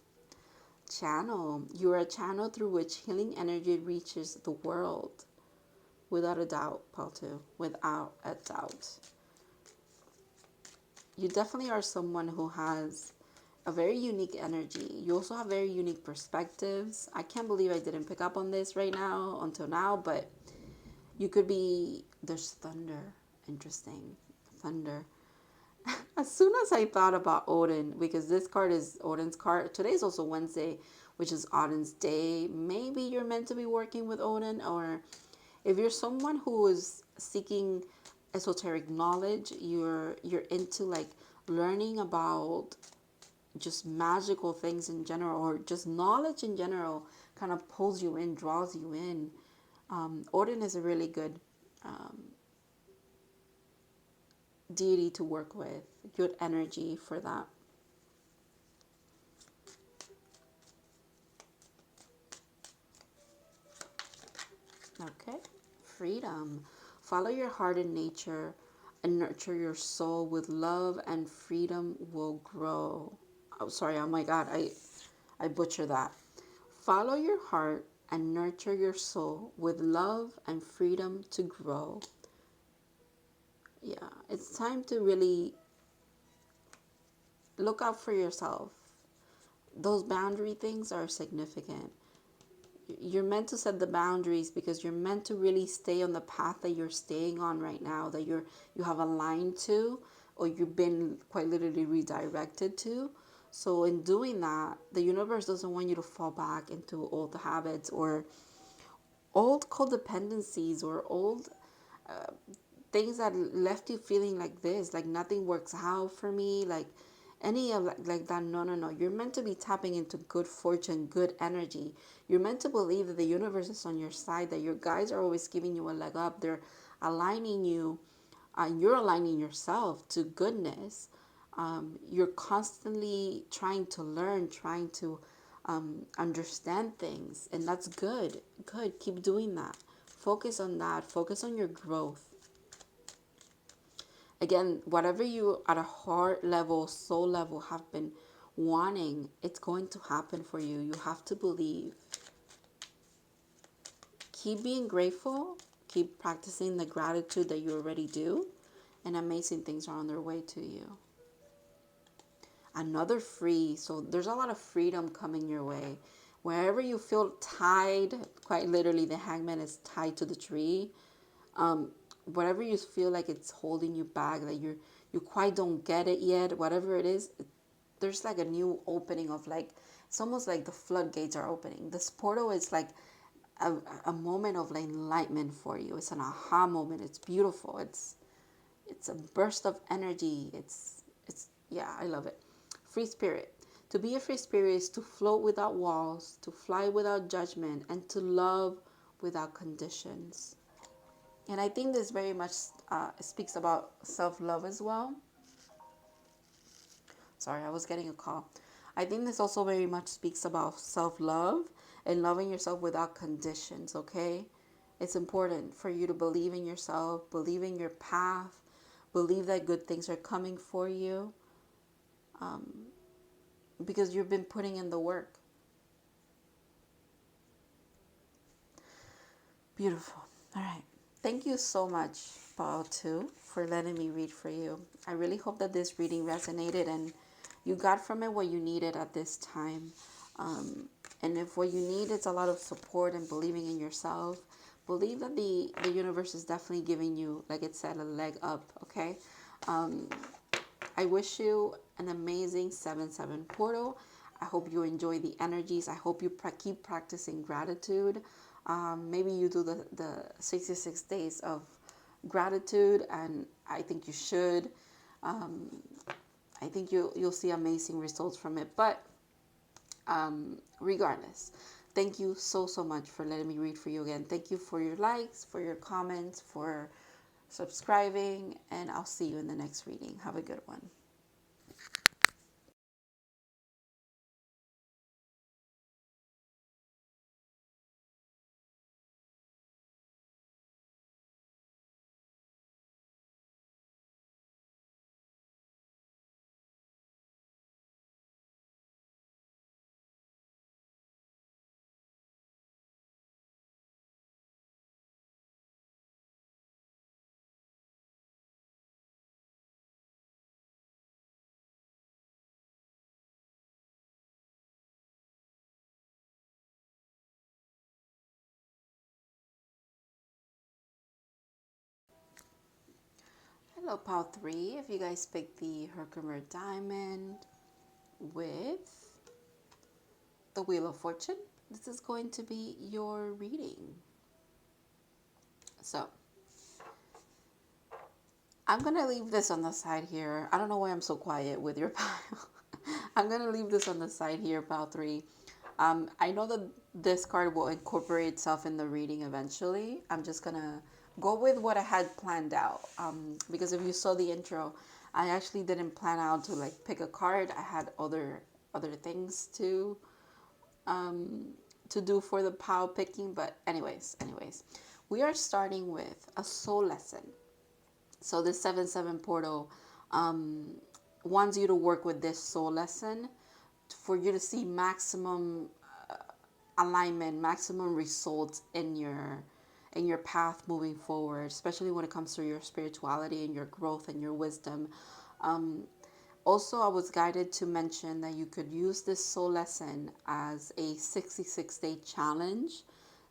Channel. You are a channel through which healing energy reaches the world. Without a doubt, Paltu. Without a doubt. You definitely are someone who has a very unique energy. You also have very unique perspectives. I can't believe I didn't pick up on this right now, until now, but you could be, there's thunder. Interesting. Thunder. As soon as I thought about Odin, because this card is Odin's card. Today's also Wednesday, which is Odin's day. Maybe you're meant to be working with Odin, or if you're someone who is seeking esoteric knowledge, you're into like learning about just magical things in general, or just knowledge in general, kind of pulls you in, draws you in. Odin is a really good deity to work with, good energy for that. Okay, freedom. Follow your heart and nature and nurture your soul with love, and freedom will grow. Oh, sorry, oh my God, I butcher that. Follow your heart and nurture your soul with love, and freedom to grow. Yeah, it's time to really look out for yourself. Those boundary things are significant. You're meant to set the boundaries because you're meant to really stay on the path that you're staying on right now, that you have aligned to, or you've been quite literally redirected to. So in doing that, the universe doesn't want you to fall back into old habits or old codependencies or old things that left you feeling like this, like nothing works out for me, like any of like that. No, no, no. You're meant to be tapping into good fortune, good energy. You're meant to believe that the universe is on your side, that your guides are always giving you a leg up. They're aligning you, and you're aligning yourself to goodness. You're constantly trying to learn, trying to understand things, and that's good. Good. Keep doing that. Focus on that. Focus on your growth. Again, whatever you at a heart level, soul level have been wanting, it's going to happen for you. You have to believe. Keep being grateful. Keep practicing the gratitude that you already do, and amazing things are on their way to you. Another free. So there's a lot of freedom coming your way. Wherever you feel tied, quite literally the hangman is tied to the tree. Whatever you feel like it's holding you back, that you quite don't get it yet, whatever it is, there's like a new opening of, like, it's almost like the floodgates are opening. This portal is like a moment of like enlightenment for you. It's an aha moment. It's beautiful. It's a burst of energy. It's yeah, I love it. Free spirit. To be a free spirit is to float without walls, to fly without judgment, and to love without conditions. And I think this very much speaks about self-love as well. Sorry, I was getting a call. I think this also very much speaks about self-love and loving yourself without conditions, okay? It's important for you to believe in yourself, believe in your path, believe that good things are coming for you, because you've been putting in the work. Beautiful. All right. Thank you so much, Paul, too, for letting me read for you. I really hope that this reading resonated and you got from it what you needed at this time. And if what you need is a lot of support and believing in yourself, believe that the universe is definitely giving you, like it said, a leg up, okay? I wish you an amazing 7/7 portal. I hope you enjoy the energies. I hope you keep practicing gratitude. Maybe you do the 66 days of gratitude, and I think you should. I think you'll see amazing results from it. But regardless, thank you so much for letting me read for you again. Thank you for your likes, for your comments, for subscribing, and I'll see you in the next reading. Have a good one. Hello, Pile 3. If you guys picked the Herkimer Diamond with the Wheel of Fortune, this is going to be your reading. So, I'm going to leave this on the side here. I don't know why I'm so quiet with your pile. I'm going to leave this on the side here, pile 3. I know that this card will incorporate itself in the reading eventually. I'm just going to go with what I had planned out. Because if you saw the intro, I actually didn't plan out to like pick a card. I had other things to do for the pile picking. But anyways, we are starting with a soul lesson. So this 7/7 portal wants you to work with this soul lesson for you to see maximum alignment, maximum results in your path moving forward, especially when it comes to your spirituality and your growth and your wisdom. Also, I was guided to mention that you could use this soul lesson as a 66-day challenge.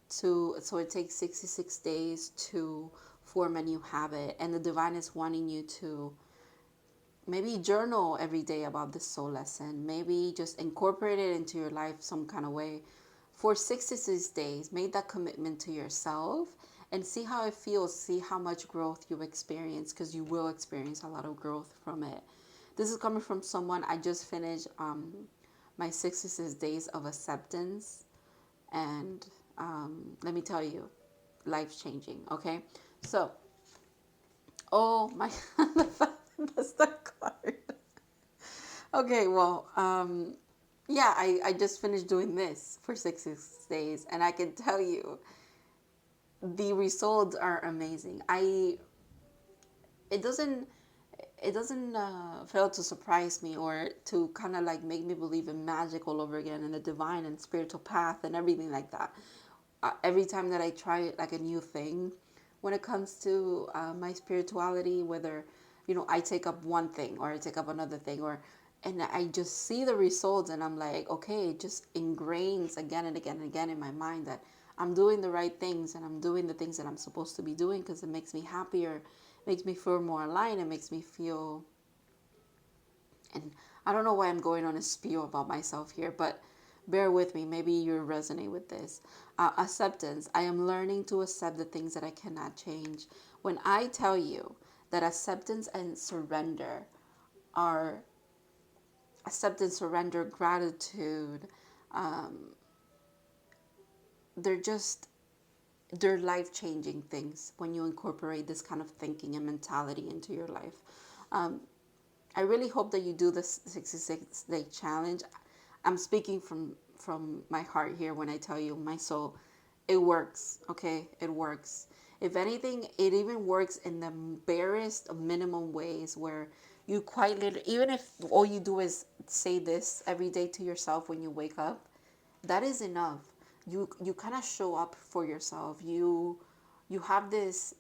So it takes 66 days to form a new habit, and the divine is wanting you to maybe journal every day about this soul lesson, maybe just incorporate it into your life some kind of way for 66 days. Make that commitment to yourself and see how it feels, see how much growth you experience, because you will experience a lot of growth from it. This is coming from someone. I just finished my 66 days of acceptance, and let me tell you, life changing. Okay, so oh my that's the card. Okay, well, yeah, I just finished doing this for 6 days, and I can tell you the results are amazing. It doesn't fail to surprise me or to kind of like make me believe in magic all over again and the divine and spiritual path and everything like that. Every time that I try like a new thing when it comes to my spirituality, whether I take up one thing or I take up another thing, and I just see the results, and I'm like, okay, it just ingrains again and again and again in my mind that I'm doing the right things and I'm doing the things that I'm supposed to be doing, because it makes me happier, makes me feel more aligned, it makes me feel. And I don't know why I'm going on a spiel about myself here, but bear with me. Maybe you resonate with this. Acceptance. I am learning to accept the things that I cannot change. When I tell you that acceptance and surrender are acceptance, surrender, gratitude, they're life-changing things when you incorporate this kind of thinking and mentality into your life. I really hope that you do this 66-day challenge. I'm speaking from my heart here when I tell you, my soul, it works, okay? It works. If anything, it even works in the barest of minimum ways where you quite literally, even if all you do is say this every day to yourself when you wake up, that is enough. You kind of show up for yourself. You have this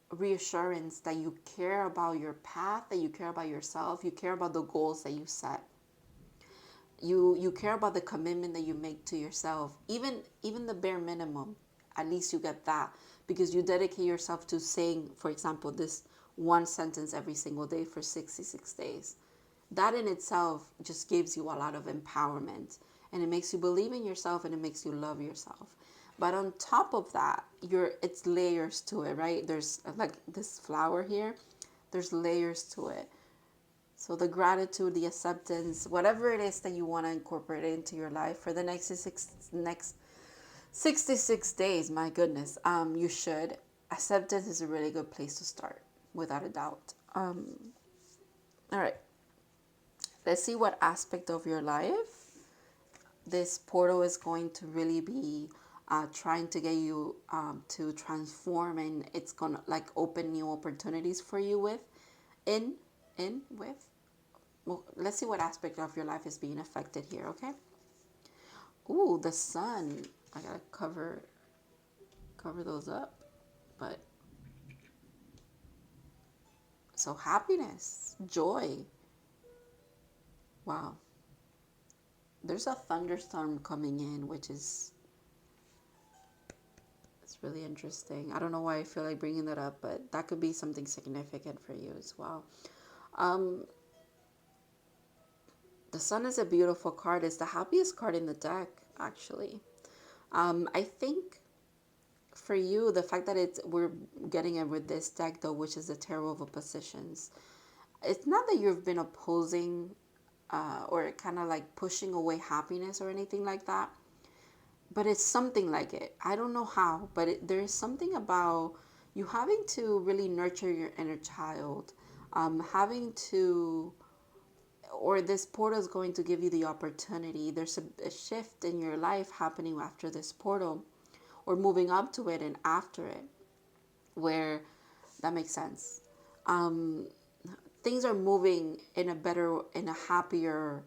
reassurance that you care about your path, that you care about yourself, you care about the goals that you set. You care about the commitment that you make to yourself. Even the bare minimum, at least you get that, because you dedicate yourself to saying, for example, this one sentence every single day for 66 days. That in itself just gives you a lot of empowerment, and it makes you believe in yourself, and it makes you love yourself. But on top of that, it's layers to it, right? There's like this flower here, there's layers to it. So the gratitude, the acceptance, whatever it is that you want to incorporate into your life for the next 66 days, my goodness, you should. Acceptance is a really good place to start, without a doubt. All right. Let's see what aspect of your life this portal is going to really be trying to get you to transform, and it's gonna like open new opportunities for you with well, let's see what aspect of your life is being affected here. Okay. Ooh, the sun. I gotta cover those up. But so happiness, joy. Wow. There's a thunderstorm coming in, which is, it's really interesting. I don't know why I feel like bringing that up, but that could be something significant for you as well. The sun is a beautiful card. It's the happiest card in the deck, actually. I think for you, the fact that we're getting it with this deck though, which is the Tarot of Oppositions, it's not that you've been opposing or kind of like pushing away happiness or anything like that, but it's something like it. I don't know how, but there's something about you having to really nurture your inner child, having to, or this portal is going to give you the opportunity. There's a shift in your life happening after this portal, or moving up to it and after it, where that makes sense. Things are moving in a better, in a happier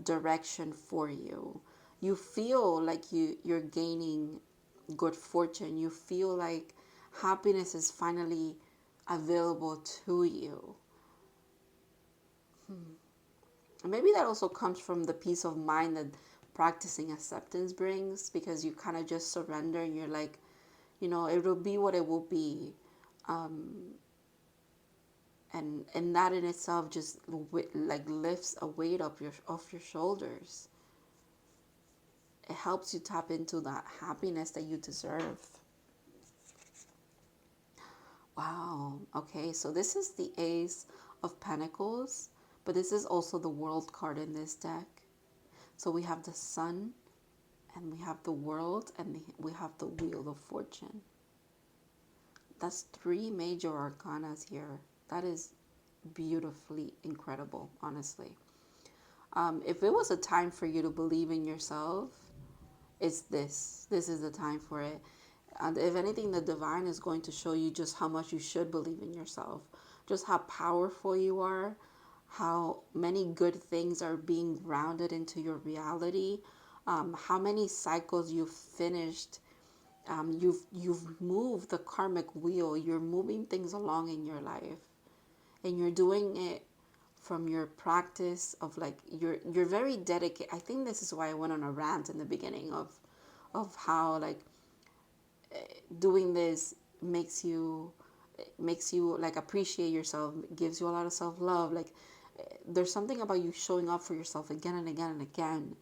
direction for you. You feel like you're gaining good fortune. You feel like happiness is finally available to you. Maybe that also comes from the peace of mind that practicing acceptance brings, because you kind of just surrender and you're like, you know, it will be what it will be. And that in itself just like lifts a weight off your shoulders. It helps you tap into that happiness that you deserve. Wow. Okay, so this is the Ace of Pentacles, but this is also the World card in this deck. So we have the Sun, and we have the World, and we have the Wheel of Fortune. That's 3 major arcanas here. That is beautifully incredible, honestly. If it was a time for you to believe in yourself, it's this. This is the time for it. And if anything, the divine is going to show you just how much you should believe in yourself, just how powerful you are, how many good things are being grounded into your reality, how many cycles you've finished. You've moved the karmic wheel. You're moving things along in your life, and you're doing it from your practice of like you're very dedicated. I think this is why I went on a rant in the beginning of how like doing this makes you like appreciate yourself, gives you a lot of self-love. Like there's something about you showing up for yourself again and again and again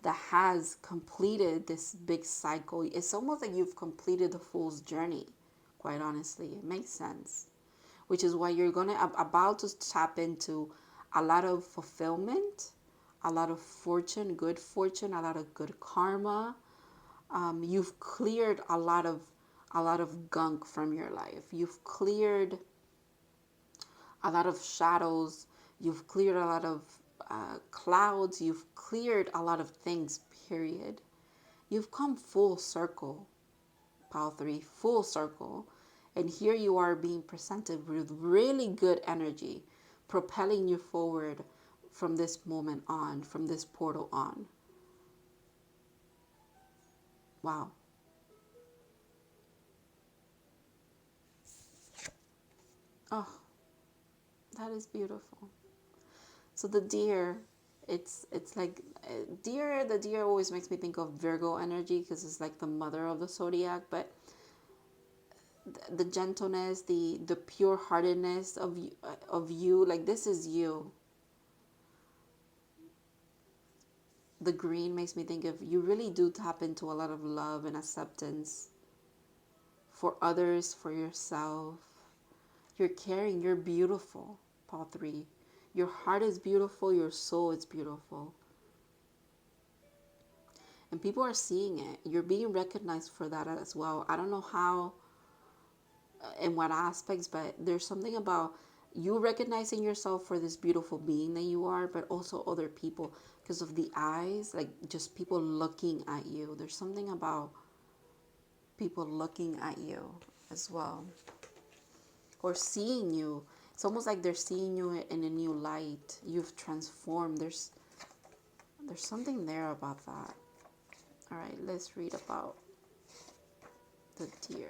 that has completed this big cycle. It's almost like you've completed the fool's journey, quite honestly. It makes sense. Which is why you're about to tap into a lot of fulfillment, a lot of fortune, good fortune, a lot of good karma. You've cleared a lot of gunk from your life. You've cleared a lot of shadows. You've cleared a lot of clouds. You've cleared a lot of things, period. You've come full circle, Pile 3, full circle. And here you are being presented with really good energy, propelling you forward from this moment on, from this portal on. Wow. Oh, that is beautiful. So the deer, it's like deer. The deer always makes me think of Virgo energy because it's like the mother of the zodiac. But the gentleness, the pure heartedness of you, like this is you. The green makes me think of you really do tap into a lot of love and acceptance for others, for yourself. You're caring, you're beautiful, Paul 3. Your heart is beautiful, your soul is beautiful. And people are seeing it. You're being recognized for that as well. I don't know how, in what aspects, but there's something about you recognizing yourself for this beautiful being that you are, but also other people because of the eyes, like just people looking at you. There's something about people looking at you as well, or seeing you. It's almost like they're seeing you in a new light. You've transformed. There's something there about that. All right, let's read about the deer.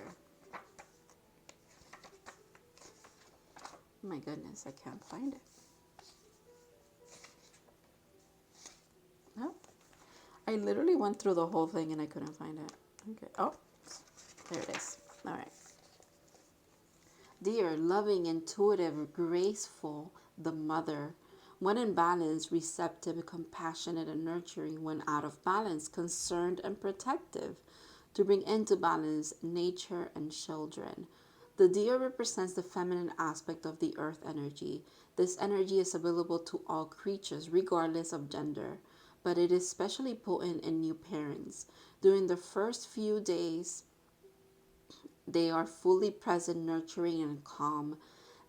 My goodness, I can't find it. No, I literally went through the whole thing and I couldn't find it. Okay. Oh, there it is. All right. Dear, loving, intuitive, graceful, the mother. When in balance, receptive, compassionate, and nurturing. When out of balance, concerned and protective. to bring into balance nature and children. The deer represents the feminine aspect of the earth energy. This energy is available to all creatures, regardless of gender, but it is especially potent in new parents. During the first few days, they are fully present, nurturing, and calm.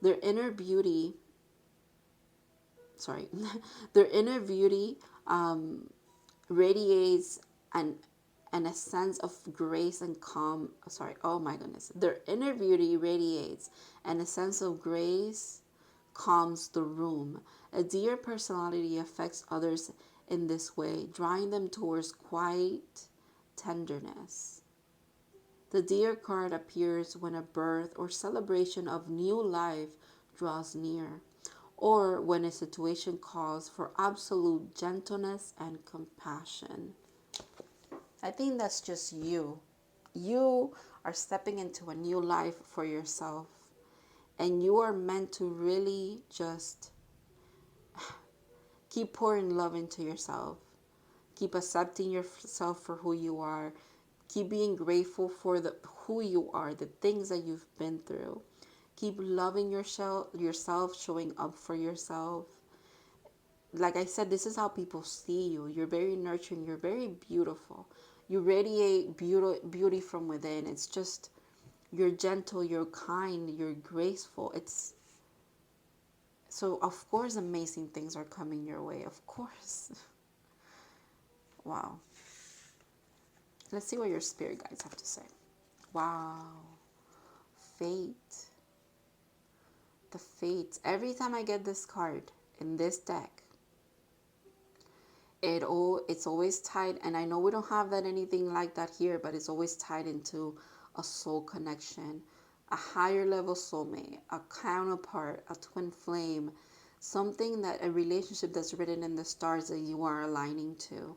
Their inner beauty, sorry, their inner beauty radiates an a sense of grace and calm. Sorry, oh my goodness. Their inner beauty radiates, and a sense of grace calms the room. A dear personality affects others in this way, drawing them towards quiet tenderness. The deer card appears when a birth or celebration of new life draws near, or when a situation calls for absolute gentleness and compassion. I think that's just you. You are stepping into a new life for yourself, and you are meant to really just keep pouring love into yourself. Keep accepting yourself for who you are. Keep being grateful for who you are, the things that you've been through. Keep loving yourself, showing up for yourself. Like I said, this is how people see you. You're very nurturing. You're very beautiful. You radiate beauty from within. It's just, you're gentle, you're kind, you're graceful. It's so, of course, amazing things are coming your way. Of course. Wow. Let's see what your spirit guides have to say. Wow. Fate. The Fates. Every time I get this card in this deck, it's always tied, and I know we don't have that anything like that here, but it's always tied into a soul connection, a higher level soulmate, a counterpart, a twin flame, something, that a relationship that's written in the stars that you are aligning to.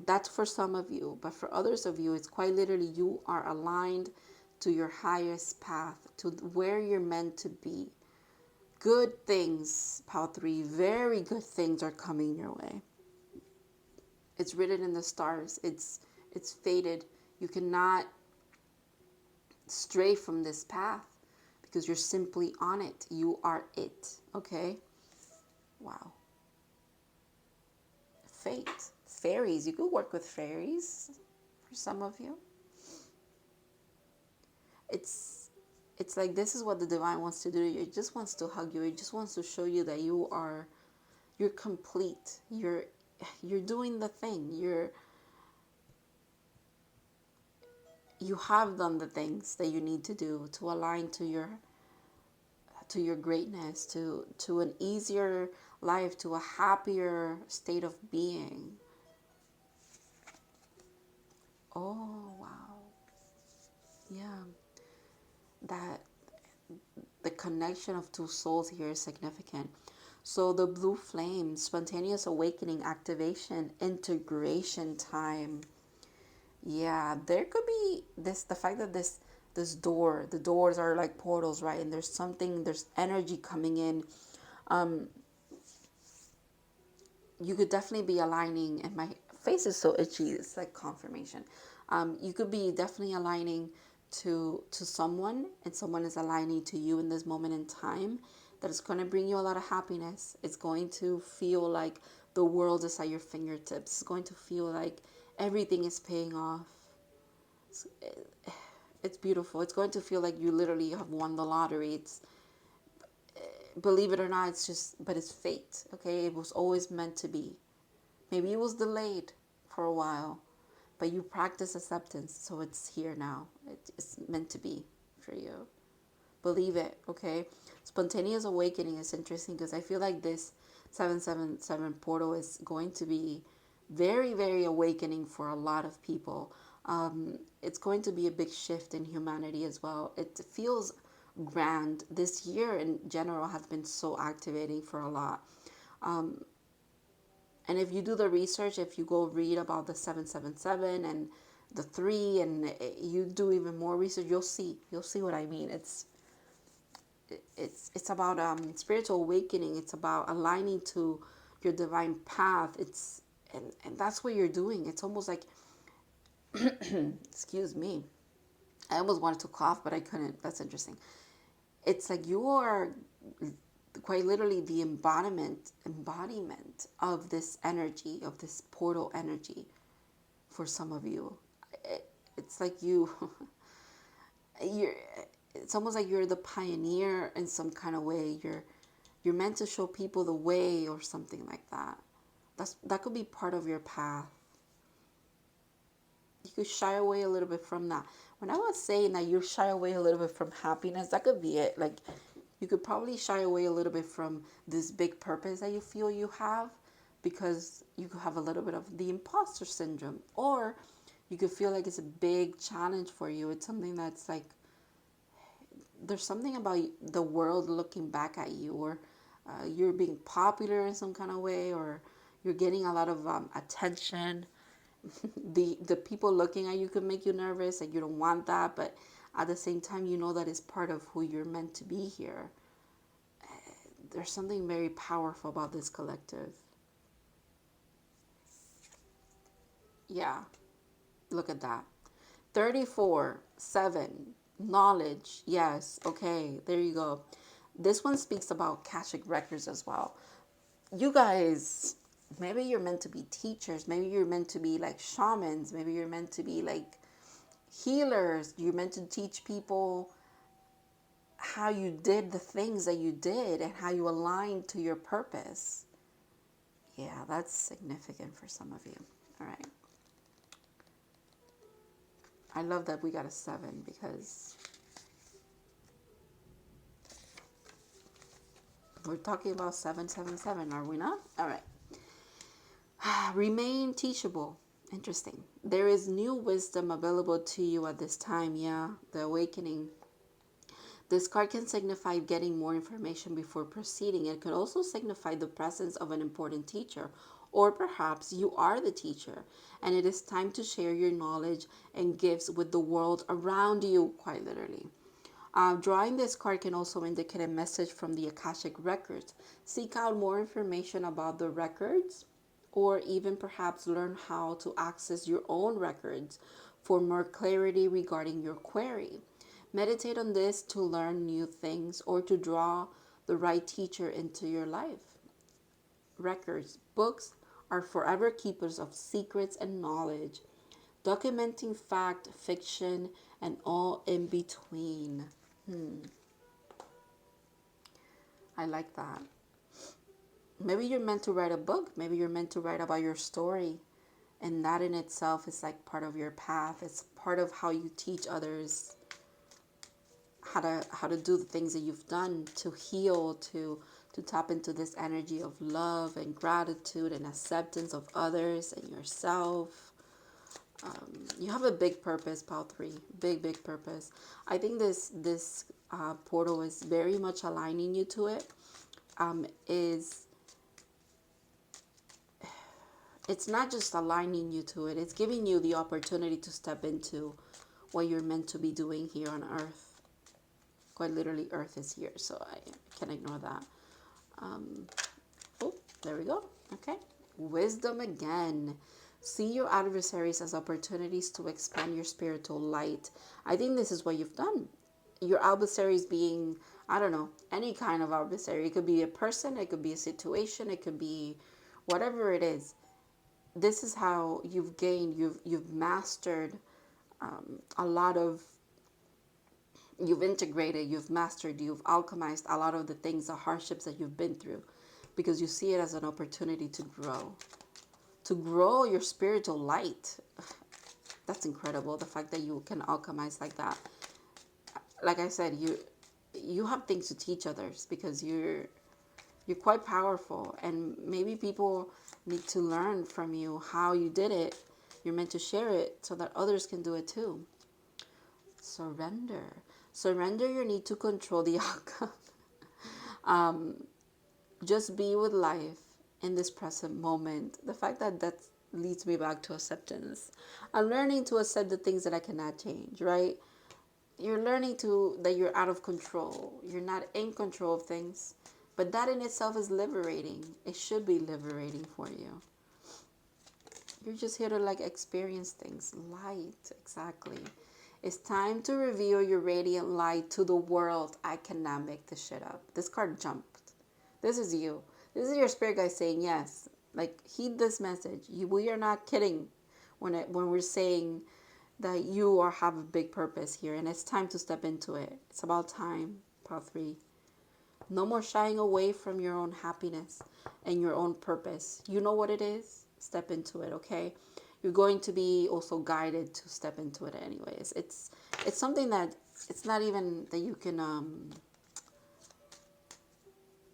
That's for some of you, but for others of you, it's quite literally you are aligned to your highest path, to where you're meant to be. Good things, Pile 3, very good things are coming your way. It's written in the stars. It's fated. You cannot stray from this path because you're simply on it. You are it, okay? Wow. Fate. Fairies. You could work with fairies for some of you. It's like this is what the divine wants to do. It just wants to hug you. It just wants to show you that you're complete. You're doing the thing. You have done the things that you need to do to align to your greatness, to an easier life, to a happier state of being. Oh, wow. Yeah. That the connection of two souls here is significant. So the blue flame, spontaneous awakening, activation, integration time. Yeah, there could be the fact that the doors are like portals, right? And there's energy coming in. You could definitely be aligning, and my face is so itchy, it's like confirmation. You could be definitely aligning to someone, and someone is aligning to you in this moment in time, that is going to bring you a lot of happiness. It's going to feel like the world is at your fingertips. It's going to feel like everything is paying off. It's beautiful. It's going to feel like you literally have won the lottery. It's, believe it or not, but it's fate, okay? It was always meant to be. Maybe it was delayed for a while, but you practice acceptance, so it's here now. It's meant to be for you. Believe it, okay? Spontaneous awakening is interesting because I feel like this 777 portal is going to be very, very awakening for a lot of people. It's going to be a big shift in humanity as well. It feels grand. This year in general has been so activating for a lot. And if you do the research, if you go read about the 777 and the 3, and you do even more research, you'll see what I mean. It's about spiritual awakening. It's about aligning to your divine path. And that's what you're doing. It's almost like Excuse me. I almost wanted to cough, but I couldn't. That's interesting. It's like you are quite literally the embodiment of this energy, of this portal energy for some of you. It's like you're, it's almost like you're the pioneer in some kind of way. You're meant to show people the way or something like that. That could be part of your path. You could shy away a little bit from that. When I was saying that you shy away a little bit from happiness, that could be it. Like, you could probably shy away a little bit from this big purpose that you feel you have, because you could have a little bit of the imposter syndrome, or you could feel like it's a big challenge for you. It's something that's like, there's something about the world looking back at you, or you're being popular in some kind of way, or you're getting a lot of attention. The people looking at you could make you nervous, and you don't want that, but at the same time, you know that it's part of who you're meant to be here. There's something very powerful about this collective. Yeah, look at that. 34, 7, knowledge. Yes, okay, there you go. This one speaks about Akashic records as well. You guys, maybe you're meant to be teachers. Maybe you're meant to be like shamans. Maybe you're meant to be like healers. You're meant to teach people how you did the things that you did and how you aligned to your purpose. Yeah, that's significant for some of you. All right. I love that we got a 7, because we're talking about 777, are we not? All right. Remain teachable. Interesting. There is new wisdom available to you at this time. Yeah, the awakening. This card can signify getting more information before proceeding. It could also signify the presence of an important teacher, or perhaps you are the teacher and it is time to share your knowledge and gifts with the world around you, quite literally. Drawing this card can also indicate a message from the Akashic records. Seek out more information about the records, or even perhaps learn how to access your own records for more clarity regarding your query. Meditate on this to learn new things or to draw the right teacher into your life. Records, books are forever keepers of secrets and knowledge, documenting fact, fiction, and all in between. I like that. Maybe you're meant to write a book. Maybe you're meant to write about your story. And that in itself is like part of your path. It's part of how you teach others how to do the things that you've done, to heal, to tap into this energy of love and gratitude and acceptance of others and yourself. You have a big purpose, Pile 3. Big purpose. I think this portal is very much aligning you to it. It's not just aligning you to it. It's giving you the opportunity to step into what you're meant to be doing here on Earth. Quite literally, Earth is here, so I can't ignore that. Oh, there we go. Okay. Wisdom again. See your adversaries as opportunities to expand your spiritual light. I think this is what you've done. Your adversaries being, I don't know, any kind of adversary. It could be a person, it could be a situation, it could be whatever it is. This is how you've gained, you've mastered a lot of, you've integrated, you've mastered, you've alchemized a lot of the things, the hardships that you've been through, because you see it as an opportunity to grow your spiritual light. That's incredible, the fact that you can alchemize like that. Like I said, you have things to teach others, because you're quite powerful, and maybe people need to learn from you how you did it. You're meant to share it so that others can do it too. Surrender your need to control the outcome. Just be with life in this present moment. The fact that leads me back to acceptance. I'm learning to accept the things that I cannot change, right? You're learning that you're out of control. You're not in control of things. But that in itself is liberating. It should be liberating for you. You're just here to like experience things. Light, exactly. It's time to reveal your radiant light to the world. I cannot make this shit up. This card jumped. This is you. This is your spirit guide saying yes. Like, heed this message. We are not kidding when we're saying that you have a big purpose here, and it's time to step into it. It's about time. Pile 3. No more shying away from your own happiness and your own purpose. You know what it is? Step into it, okay? You're going to be also guided to step into it anyways. It's something that it's not even that you can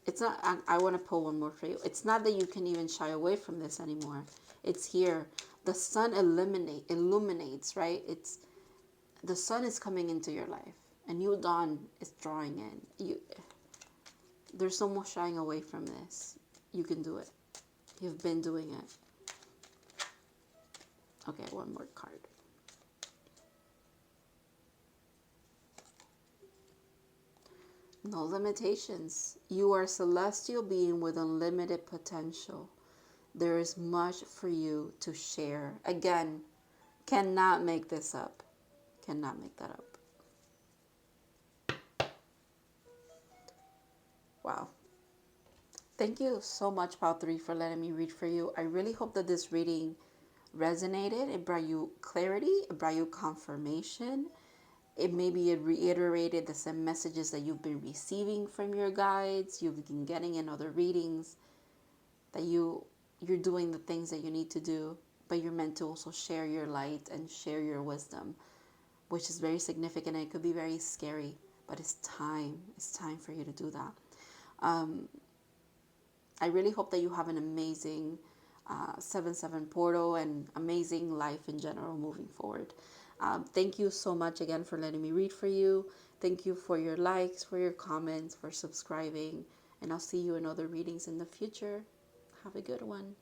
it's not, I want to pull one more for you. It's not that you can even shy away from this anymore. It's here. The sun illuminates, right? The sun is coming into your life. A new dawn is drawing in. There's no more shying away from this. You can do it. You've been doing it. Okay, one more card. No limitations. You are a celestial being with unlimited potential. There is much for you to share. Again, cannot make this up. Cannot make that up. Wow. Thank you so much, Pile 3, for letting me read for you. I really hope that this reading resonated. It brought you clarity. It brought you confirmation. It reiterated the same messages that you've been receiving from your guides, you've been getting in other readings, that you're doing the things that you need to do, but you're meant to also share your light and share your wisdom, which is very significant, and it could be very scary, but it's time. It's time for you to do that. I really hope that you have an amazing 7/7 portal and amazing life in general moving forward. Thank you so much again for letting me read for you. Thank you for your likes, for your comments, for subscribing. And I'll see you in other readings in the future. Have a good one.